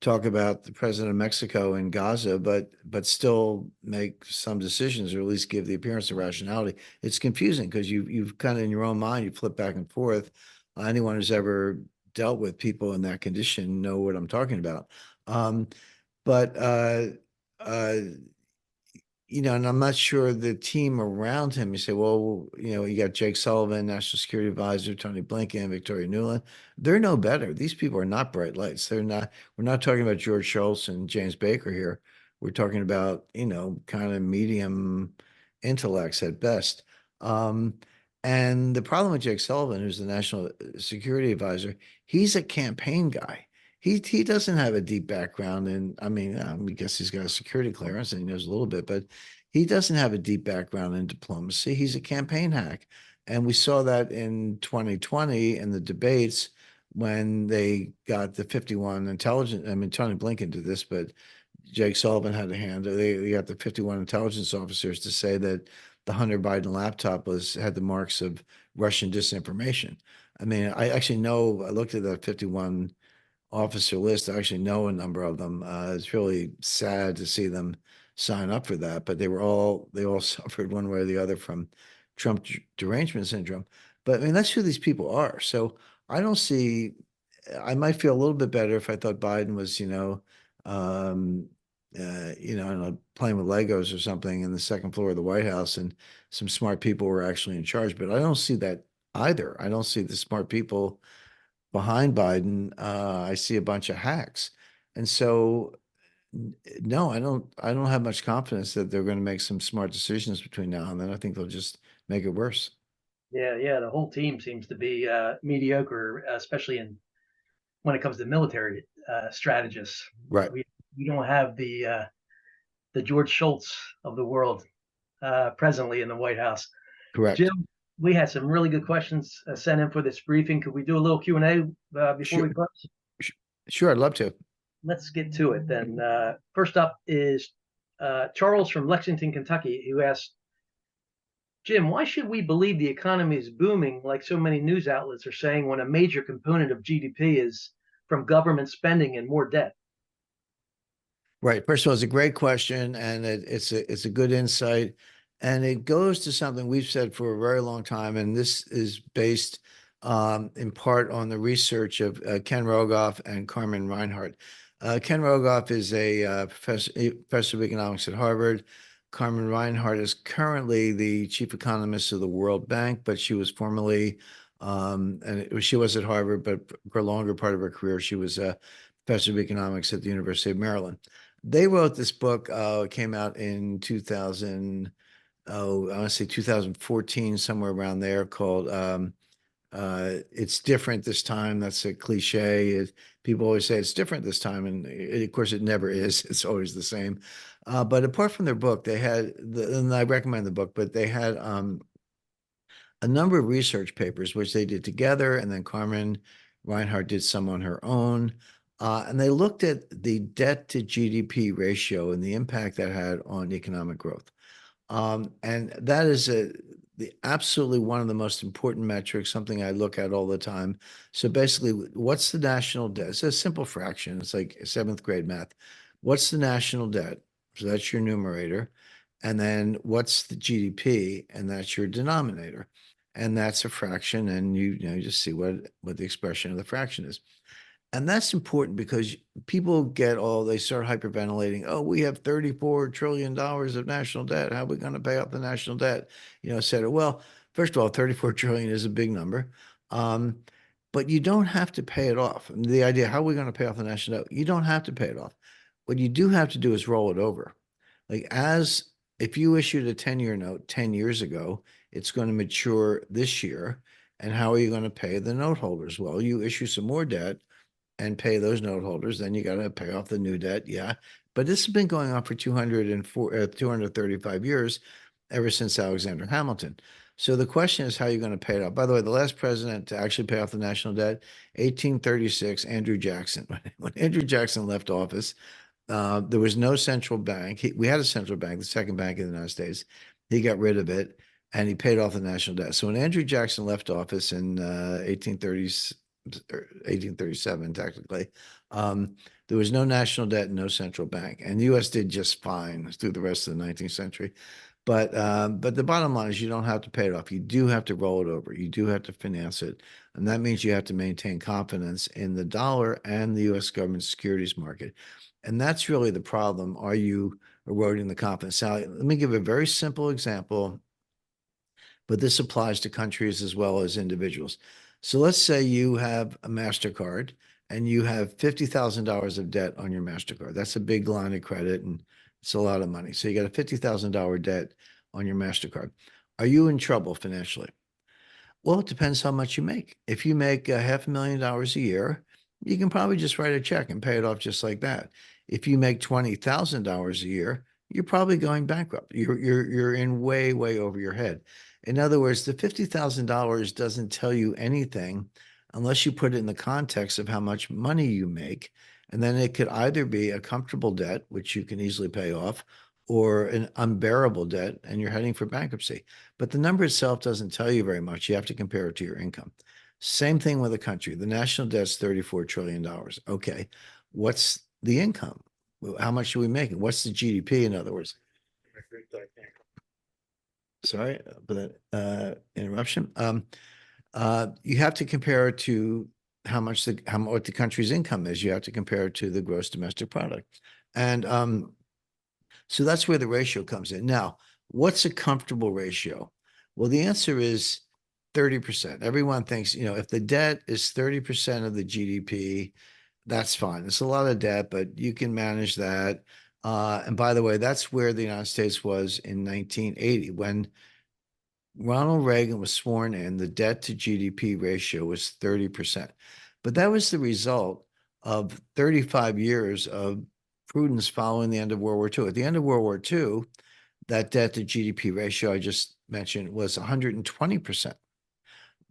talk about the president of Mexico and Gaza, but still make some decisions or at least give the appearance of rationality. It's confusing because you've kind of in your own mind, you flip back and forth. Anyone who's ever dealt with people in that condition know what I'm talking about. But uh, and I'm not sure the team around him. You say, well, you got Jake Sullivan, National Security Advisor, Tony Blinken, Victoria Nuland. They're no better. These people are not bright lights. They're not. We're not talking about George Shultz and James Baker here. We're talking about, kind of medium intellects at best. Um, and the problem with Jake Sullivan, who's the National Security Advisor, he's a campaign guy. He doesn't have a deep background in, I mean, I guess he's got a security clearance and he knows a little bit, but he doesn't have a deep background in diplomacy. He's a campaign hack. And we saw that in 2020 in the debates when they got the 51 intelligence. I mean, Tony Blinken did this, but Jake Sullivan had a hand. They got the 51 intelligence officers to say that the Hunter Biden laptop had the marks of Russian disinformation. I mean, I actually know, I looked at that 51 officer list. I actually know a number of them. It's really sad to see them sign up for that, but they all suffered one way or the other from Trump derangement syndrome. But I mean, that's who these people are. So I don't see. I might feel a little bit better if I thought Biden was, um, I don't know, playing with Legos or something in the second floor of the White House, and some smart people were actually in charge. But I don't see that either. I don't see the smart people behind Biden. I see a bunch of hacks. And so, no, I don't have much confidence that they're going to make some smart decisions between now and then. I think they'll just make it worse. Yeah, yeah, the whole team seems to be mediocre, especially in when it comes to military strategists. Right. You don't have the George Shultz of the world presently in the White House. Correct. Jim, we had some really good questions sent in for this briefing. Could we do a little Q&A before Sure, we close? sh- sure, I'd love to. Let's get to it then. First up is Charles from Lexington, Kentucky, who asked, Jim, why should we believe the economy is booming like so many news outlets are saying when a major component of GDP is from government spending and more debt? Right. First of all, it's a great question, and it's a good insight, and it goes to something we've said for a very long time, and this is based in part on the research of Ken Rogoff and Carmen Reinhart. Ken Rogoff is a professor of economics at Harvard. Carmen Reinhart is currently the chief economist of the World Bank, but she was formerly, she was at Harvard, but for a longer part of her career, she was a professor of economics at the University of Maryland. They wrote this book. It came out in 2000. Oh, I want to say 2014, somewhere around there, called "It's Different This Time." That's a cliche. People always say it's different this time, and of course, it never is. It's always the same. But apart from their book, and I recommend the book, but they had a number of research papers, which they did together, and then Carmen Reinhart did some on her own. And they looked at the debt to GDP ratio and the impact that had on economic growth. And that is absolutely one of the most important metrics, something I look at all the time. So basically, what's the national debt? It's a simple fraction. It's like seventh grade math. What's the national debt? So that's your numerator. And then what's the GDP? And that's your denominator. And that's a fraction. And you just see what the expression of the fraction is. And that's important because people they start hyperventilating. Oh, we have $34 trillion of national debt. How are we going to pay off the national debt? Et cetera. Well, first of all, 34 trillion is a big number. Um, but you don't have to pay it off. And the idea, how are we going to pay off the national debt? You don't have to pay it off. What you do have to do is roll it over. Like if you issued a 10-year note 10 years ago, it's going to mature this year. And how are you going to pay the note holders? Well, you issue some more debt and pay those note holders, then you got to pay off the new debt. Yeah. But this has been going on for 235 years, ever since Alexander Hamilton. So the question is how you're going to pay it off. By the way, the last president to actually pay off the national debt, 1836, Andrew Jackson. When Andrew Jackson left office, there was no central bank. We had a central bank, the second bank in the United States. He got rid of it and he paid off the national debt. So when Andrew Jackson left office in 1837, technically, there was no national debt and no central bank. And the U.S. did just fine through the rest of the 19th century. But the bottom line is you don't have to pay it off. You do have to roll it over. You do have to finance it. And that means you have to maintain confidence in the dollar and the U.S. government securities market. And that's really the problem. Are you eroding the confidence? Now, let me give a very simple example, but this applies to countries as well as individuals. So let's say you have a MasterCard and you have $50,000 of debt on your MasterCard. That's a big line of credit and it's a lot of money. So you got a $50,000 debt on your MasterCard. Are you in trouble financially? Well, it depends how much you make. If you make $500,000 a year, you can probably just write a check and pay it off just like that. If you make $20,000 a year, you're probably going bankrupt. You're in way over your head. In other words, the $50,000 doesn't tell you anything unless you put it in the context of how much money you make. And then it could either be a comfortable debt, which you can easily pay off, or an unbearable debt, and you're heading for bankruptcy. But the number itself doesn't tell you very much. You have to compare it to your income. Same thing with a country. The national debt's $34 trillion. Okay. What's the income? How much are we making? What's the GDP, in other words? Sorry for that interruption. You have to compare it to what the country's income is. You have to compare it to the gross domestic product. And so that's where the ratio comes in. Now, what's a comfortable ratio? Well, the answer is 30%. Everyone thinks, if the debt is 30% of the GDP, that's fine. It's a lot of debt, but you can manage that. And by the way, that's where the United States was in 1980. When Ronald Reagan was sworn in, the debt to GDP ratio was 30%. But that was the result of 35 years of prudence following the end of World War II. At the end of World War II, that debt to GDP ratio I just mentioned was 120%.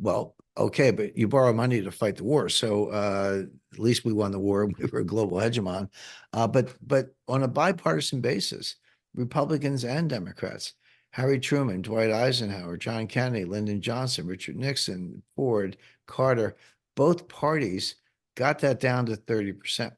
Well, okay, but you borrow money to fight the war. So at least we won the war. We were a global hegemon. But on a bipartisan basis, Republicans and Democrats, Harry Truman, Dwight Eisenhower, John Kennedy, Lyndon Johnson, Richard Nixon, Ford, Carter, both parties got that down to 30%.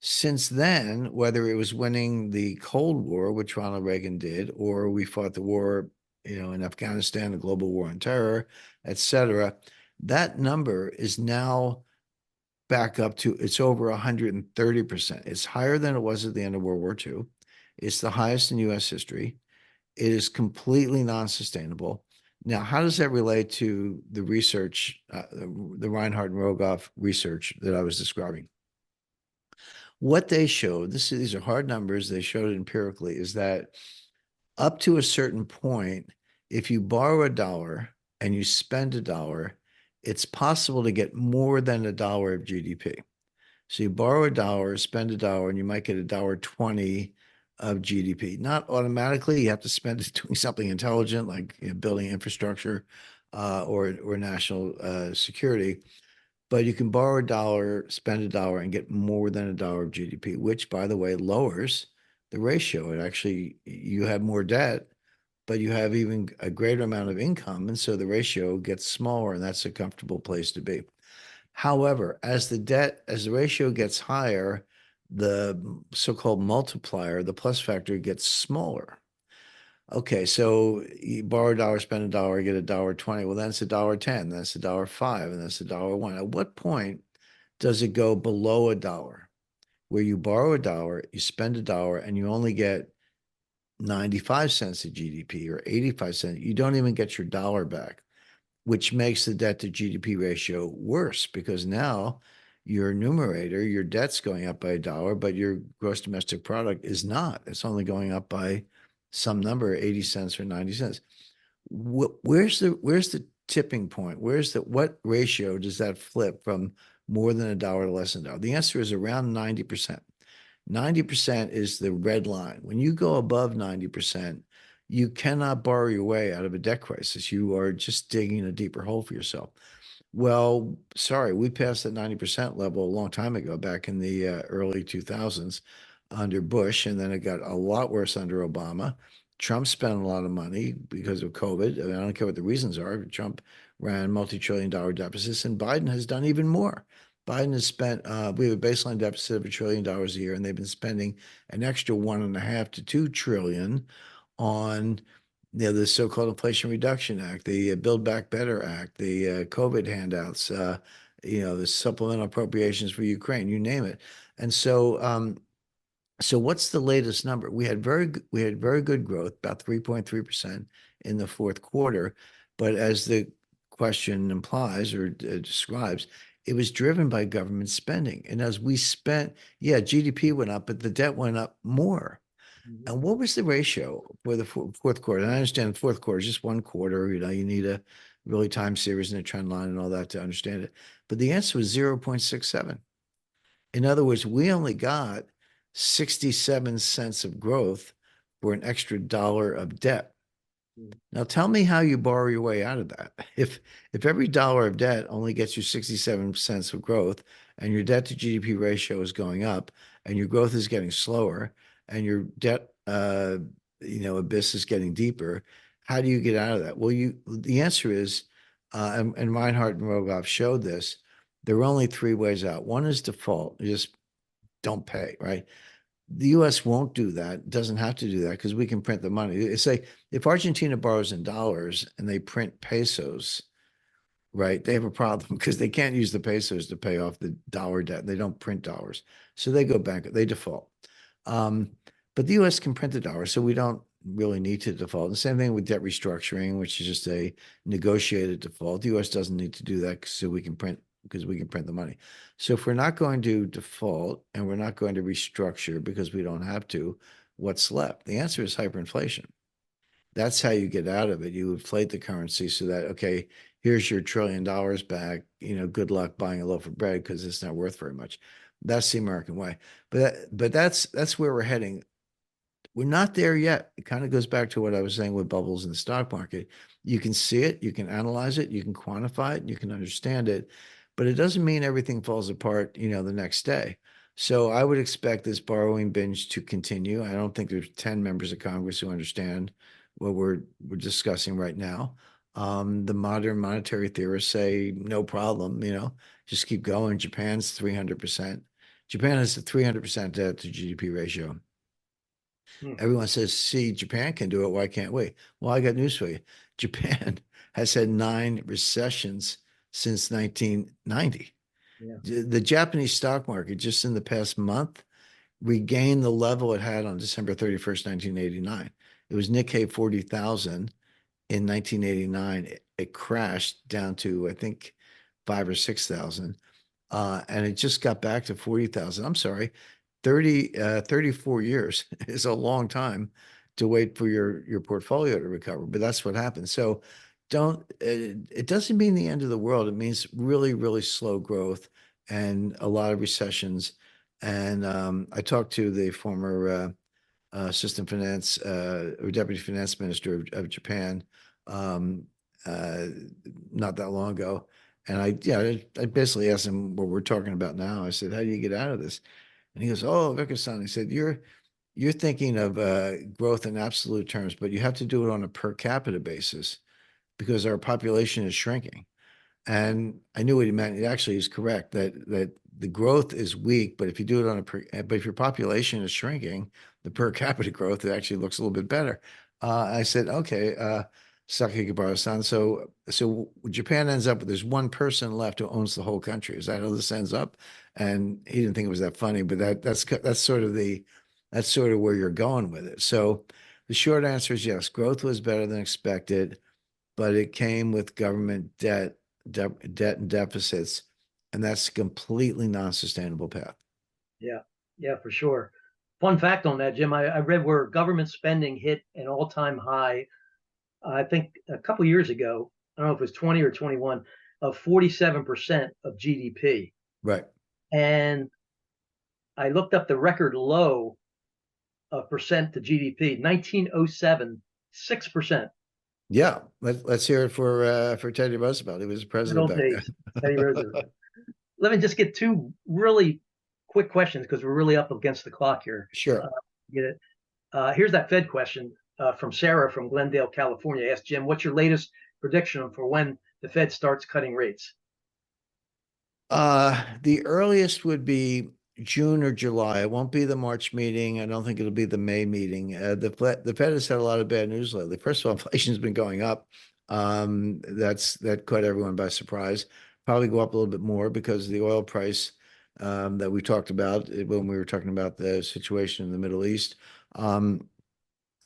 Since then, whether it was winning the Cold War, which Ronald Reagan did, or we fought the war, in Afghanistan, the global war on terror, etc., that number is now back up to it's over 130%. It's higher than it was at the end of World War II. It's the highest in US history. It is completely non-sustainable. Now, how does that relate to the research, the Reinhardt and Rogoff research that I was describing? What they showed, these are hard numbers, they showed it empirically, is that up to a certain point, if you borrow a dollar and you spend a dollar, it's possible to get more than a dollar of GDP. So you borrow a dollar, spend a dollar, and you might get $1.20 of GDP. Not automatically, you have to spend it doing something intelligent like building infrastructure or national security. But you can borrow a dollar, spend a dollar, and get more than a dollar of GDP, which, by the way, lowers the ratio. It actually, you have more debt, but you have even a greater amount of income. And so the ratio gets smaller, and that's a comfortable place to be. However, as the ratio gets higher, the so-called multiplier, the plus factor gets smaller. Okay, so you borrow a dollar, spend a dollar, get $1.20. Well, then it's $1.10, then it's $1.05, and that's $1.01. At what point does it go below a dollar, where you borrow a dollar, you spend a dollar, and you only get 95 cents of GDP or 85 cents? You don't even get your dollar back, which makes the debt to GDP ratio worse because now your numerator, your debt's going up by a dollar, but your gross domestic product is not. It's only going up by some number, 80 cents or 90 cents. Where's the tipping point? What ratio does that flip from more than a dollar to less than a dollar? The answer is around 90%. 90% is the red line. When you go above 90%, you cannot borrow your way out of a debt crisis. You are just digging a deeper hole for yourself. Well, sorry, we passed that 90% level a long time ago, back in the early 2000s under Bush, and then it got a lot worse under Obama. Trump spent a lot of money because of COVID. I mean, I don't care what the reasons are. Trump ran multi-trillion-dollar deficits, and Biden has done even more. Biden has spent, we have a baseline deficit of $1 trillion a year, and they've been spending an extra 1.5 to 2 trillion on the so-called Inflation Reduction Act, the Build Back Better Act, the COVID handouts, the supplemental appropriations for Ukraine, you name it. And so what's the latest number? We had very good growth, about 3.3% in the fourth quarter, but as the question implies or describes, it was driven by government spending. And as we spent, yeah, GDP went up, but the debt went up more. And what was the ratio for the fourth quarter? And I understand the fourth quarter is just one quarter. You need a really time series and a trend line and all that to understand it. But the answer was 0.67. In other words, we only got 67 cents of growth for an extra dollar of debt. Now tell me how you borrow your way out of that. If every dollar of debt only gets you 67 cents of growth and your debt to GDP ratio is going up and your growth is getting slower and your debt abyss is getting deeper, how do you get out of that? Well, the answer is, and Reinhardt and Rogoff showed this, there are only three ways out. One is default. You just don't pay, right? The US won't do that, doesn't have to do that because we can print the money. It's like if Argentina borrows in dollars and they print pesos, right? They have a problem because they can't use the pesos to pay off the dollar debt. They don't print dollars. So they go back, they default. But the US can print the dollar, so we don't really need to default. The same thing with debt restructuring, which is just a negotiated default. The US doesn't need to do that so we can print because we can print the money. So if we're not going to default and we're not going to restructure because we don't have to, what's left? The answer is hyperinflation. That's how you get out of it. You inflate the currency so that, okay, here's your $1 trillion back. Good luck buying a loaf of bread because it's not worth very much. That's the American way. But that's where we're heading. We're not there yet. It kind of goes back to what I was saying with bubbles in the stock market. You can see it, you can analyze it, you can quantify it, you can understand it, but it doesn't mean everything falls apart, the next day. So I would expect this borrowing binge to continue. I don't think there's 10 members of Congress who understand what we're discussing right now. The modern monetary theorists say no problem, just keep going. Japan's 300%. Japan has a 300% debt to GDP ratio. Hmm. Everyone says, see, Japan can do it. Why can't we? Well, I got news for you. Japan has had 9 recessions since 1990. Yeah. The Japanese stock market, just in the past month, regained the level it had on December 31st, 1989. It was Nikkei 40,000 in 1989. It crashed down to, I think, 5 or 6,000. And it just got back to 40,000. I'm sorry, 34 years is a long time to wait for your portfolio to recover, but that's what happens. So it doesn't mean the end of the world. It means really, really slow growth and a lot of recessions. And I talked to the former assistant finance or deputy finance minister of Japan um, uh, not that long ago. And I basically asked him what we're talking about now. I said, how do you get out of this? And he goes, oh, Rickards-san, he said, you're thinking of growth in absolute terms, but you have to do it on a per capita basis because our population is shrinking. And I knew what he meant. It actually is correct that the growth is weak, but if you do it on but if your population is shrinking, the per capita growth, it actually looks a little bit better. I said, okay, Sakakibara-san. So Japan ends up with there's one person left who owns the whole country. Is that how this ends up? And he didn't think it was that funny, but that's sort of where you're going with it. So the short answer is yes, growth was better than expected, but it came with government debt and deficits, and that's a completely non-sustainable path. Yeah. Yeah, for sure. Fun fact on that, Jim, I read where government spending hit an all-time high, I think a couple years ago. I don't know if it was 20 or 21, of 47% of GDP. Right. And I looked up the record low of percent to GDP, 1907, 6%. Yeah. Let's hear it for Teddy Roosevelt. He was Good president old back days, Teddy Roosevelt. then. Let me just get two really quick questions because we're really up against the clock here. Uh, Sure. get it? Here's that Fed question from Sarah from Glendale, California. Asked Jim, what's your latest prediction for when the Fed starts cutting rates? The earliest would be June or July. It won't be the March meeting. I don't think it'll be the May meeting. The Fed has had a lot of bad news lately. First of all, inflation's been going up. That caught everyone by surprise. Probably go up a little bit more because the oil price that we talked about when we were talking about the situation in the Middle East. Um,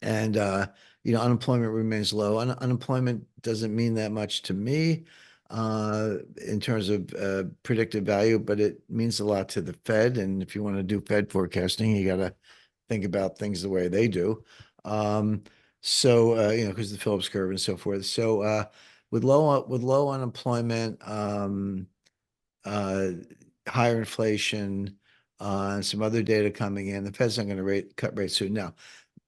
and unemployment remains low. Unemployment doesn't mean that much to me in terms of predictive value, but it means a lot to the Fed. And if you want to do Fed forecasting, you got to think about things the way they do. Um, because the Phillips curve and so forth. So with low unemployment, uh, higher inflation, and some other data coming in, the Fed's not going to cut rates soon. Now,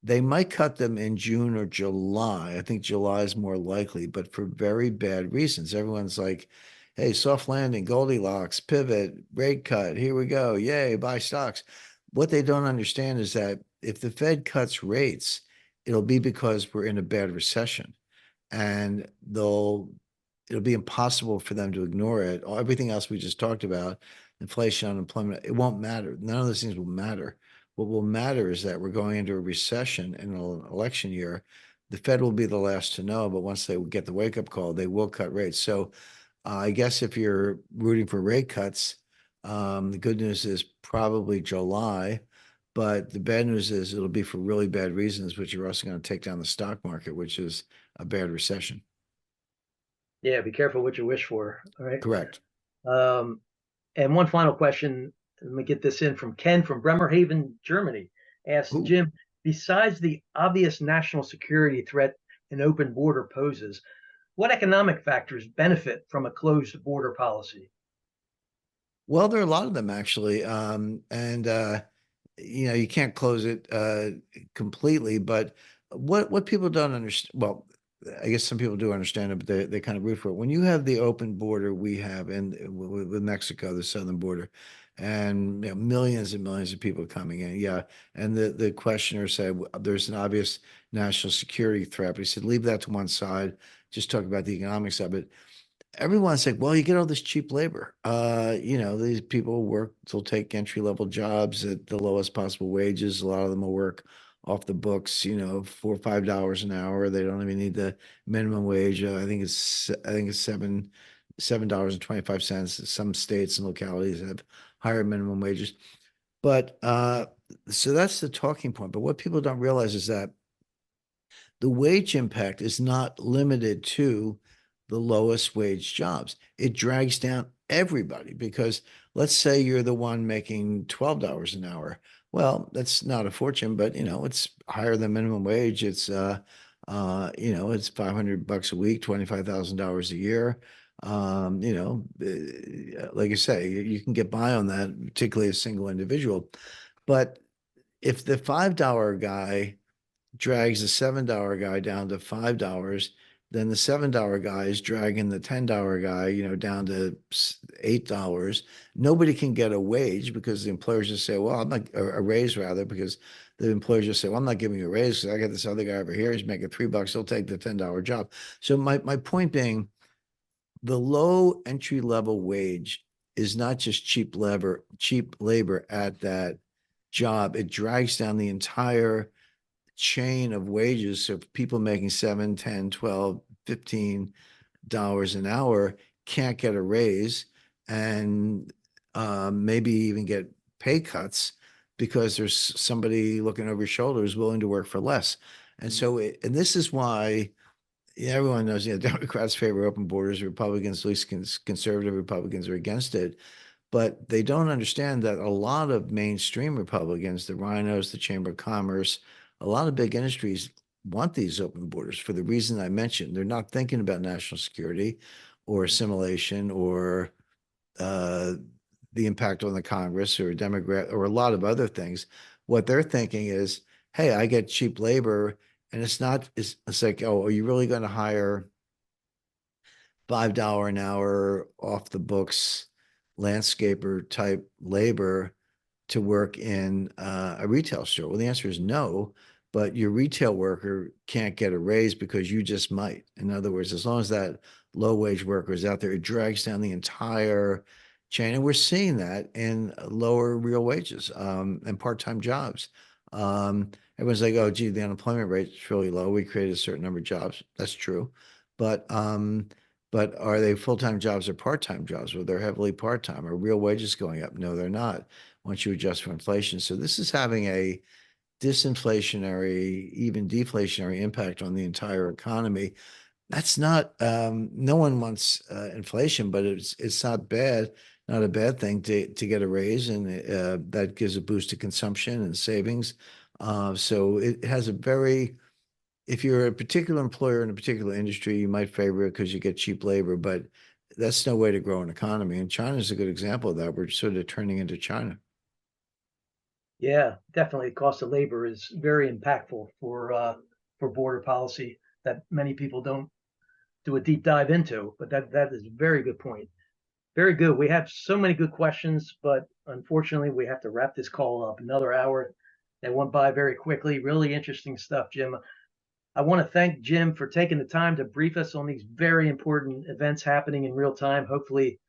they might cut them in June or July. I think July is more likely, but for very bad reasons. Everyone's like, hey, soft landing, Goldilocks, pivot, rate cut, here we go. Yay, buy stocks. What they don't understand is that if the Fed cuts rates, it'll be because we're in a bad recession and it'll be impossible for them to ignore it. Everything else we just talked about, inflation, unemployment, it won't matter. None of those things will matter. What will matter is that we're going into a recession in an election year. The Fed will be the last to know, but once they get the wake-up call, they will cut rates. So I guess if you're rooting for rate cuts, the good news is probably July, but the bad news is it'll be for really bad reasons, which are also going to take down the stock market, which is a bad recession. Yeah, be careful what you wish for. All right. Correct. Um, and one final question. Let me get this in from Ken from Bremerhaven, Germany. Asked Ooh. Jim, besides the obvious national security threat an open border poses, what economic factors benefit from a closed border policy? Well, there are a lot of them actually, and you can't close it completely. But what people don't understand, well, I guess some people do understand it, but they kind of root for it. When you have the open border we have in with Mexico, the southern border, and millions and millions of people coming in, yeah. And the questioner said there's an obvious national security threat, but he said leave that to one side, just talk about the economics of it. Everyone's like, well, you get all this cheap labor. These people work, they'll take entry level jobs at the lowest possible wages. A lot of them will work off the books, $4 or $5 an hour. They don't even need the minimum wage. I think it's $7.25. Some states and localities have higher minimum wages. But so that's the talking point. But what people don't realize is that the wage impact is not limited to the lowest wage jobs. It drags down everybody because let's say you're the one making $12 an hour. Well, that's not a fortune, but it's higher than minimum wage. It's 500 bucks a week, $25,000 a year. Like I say, you can get by on that, particularly a single individual. But if the $5 guy drags the $7 guy down to $5, then the $7 guy is dragging the $10 guy, down to $8. Nobody can get a wage because the employers just say, well, I'm not a raise rather, because the employers just say, well, I'm not giving you a raise because I got this other guy over here. He's making $3. He'll take the $10 job. So my point being, the low entry level wage is not just cheap labor at that job. It drags down the entire chain of wages. So people making 7, 10, 12, $15 an hour can't get a raise, and maybe even get pay cuts because there's somebody looking over your shoulder who's willing to work for less. And and this is why everyone knows, Democrats favor open borders, Republicans, at least conservative Republicans, are against it. But they don't understand that a lot of mainstream Republicans, the rhinos, the Chamber of Commerce, a lot of big industries want these open borders for the reason I mentioned. They're not thinking about national security or assimilation or uh, the impact on the Congress or Democrat or a lot of other things. What they're thinking is, hey, I get cheap labor, and it's like, oh, are you really going to hire $5 an hour off the books landscaper type labor to work in a retail store? Well, the answer is no, but your retail worker can't get a raise because you just might. In other words, as long as that low wage worker is out there, it drags down the entire chain. And we're seeing that in lower real wages and part-time jobs. Everyone's like, oh, gee, the unemployment rate is really low. We created a certain number of jobs. That's true. But are they full-time jobs or part-time jobs? Well, they're heavily part-time. Are real wages going up? No, they're not once you adjust for inflation. So this is having a disinflationary, even deflationary impact on the entire economy. That's not, no one wants inflation, but it's not bad, not a bad thing to get a raise, and that gives a boost to consumption and savings. So it has a very, if you're a particular employer in a particular industry, you might favor it because you get cheap labor, but that's no way to grow an economy. And China is a good example of that. We're sort of turning into China. Yeah, definitely. Cost of labor is very impactful for border policy that many people don't do a deep dive into. But that is a very good point. Very good. We have so many good questions, but unfortunately, we have to wrap this call up. Another hour that went by very quickly. Really interesting stuff, Jim. I want to thank Jim for taking the time to brief us on these very important events happening in real time. Hopefully,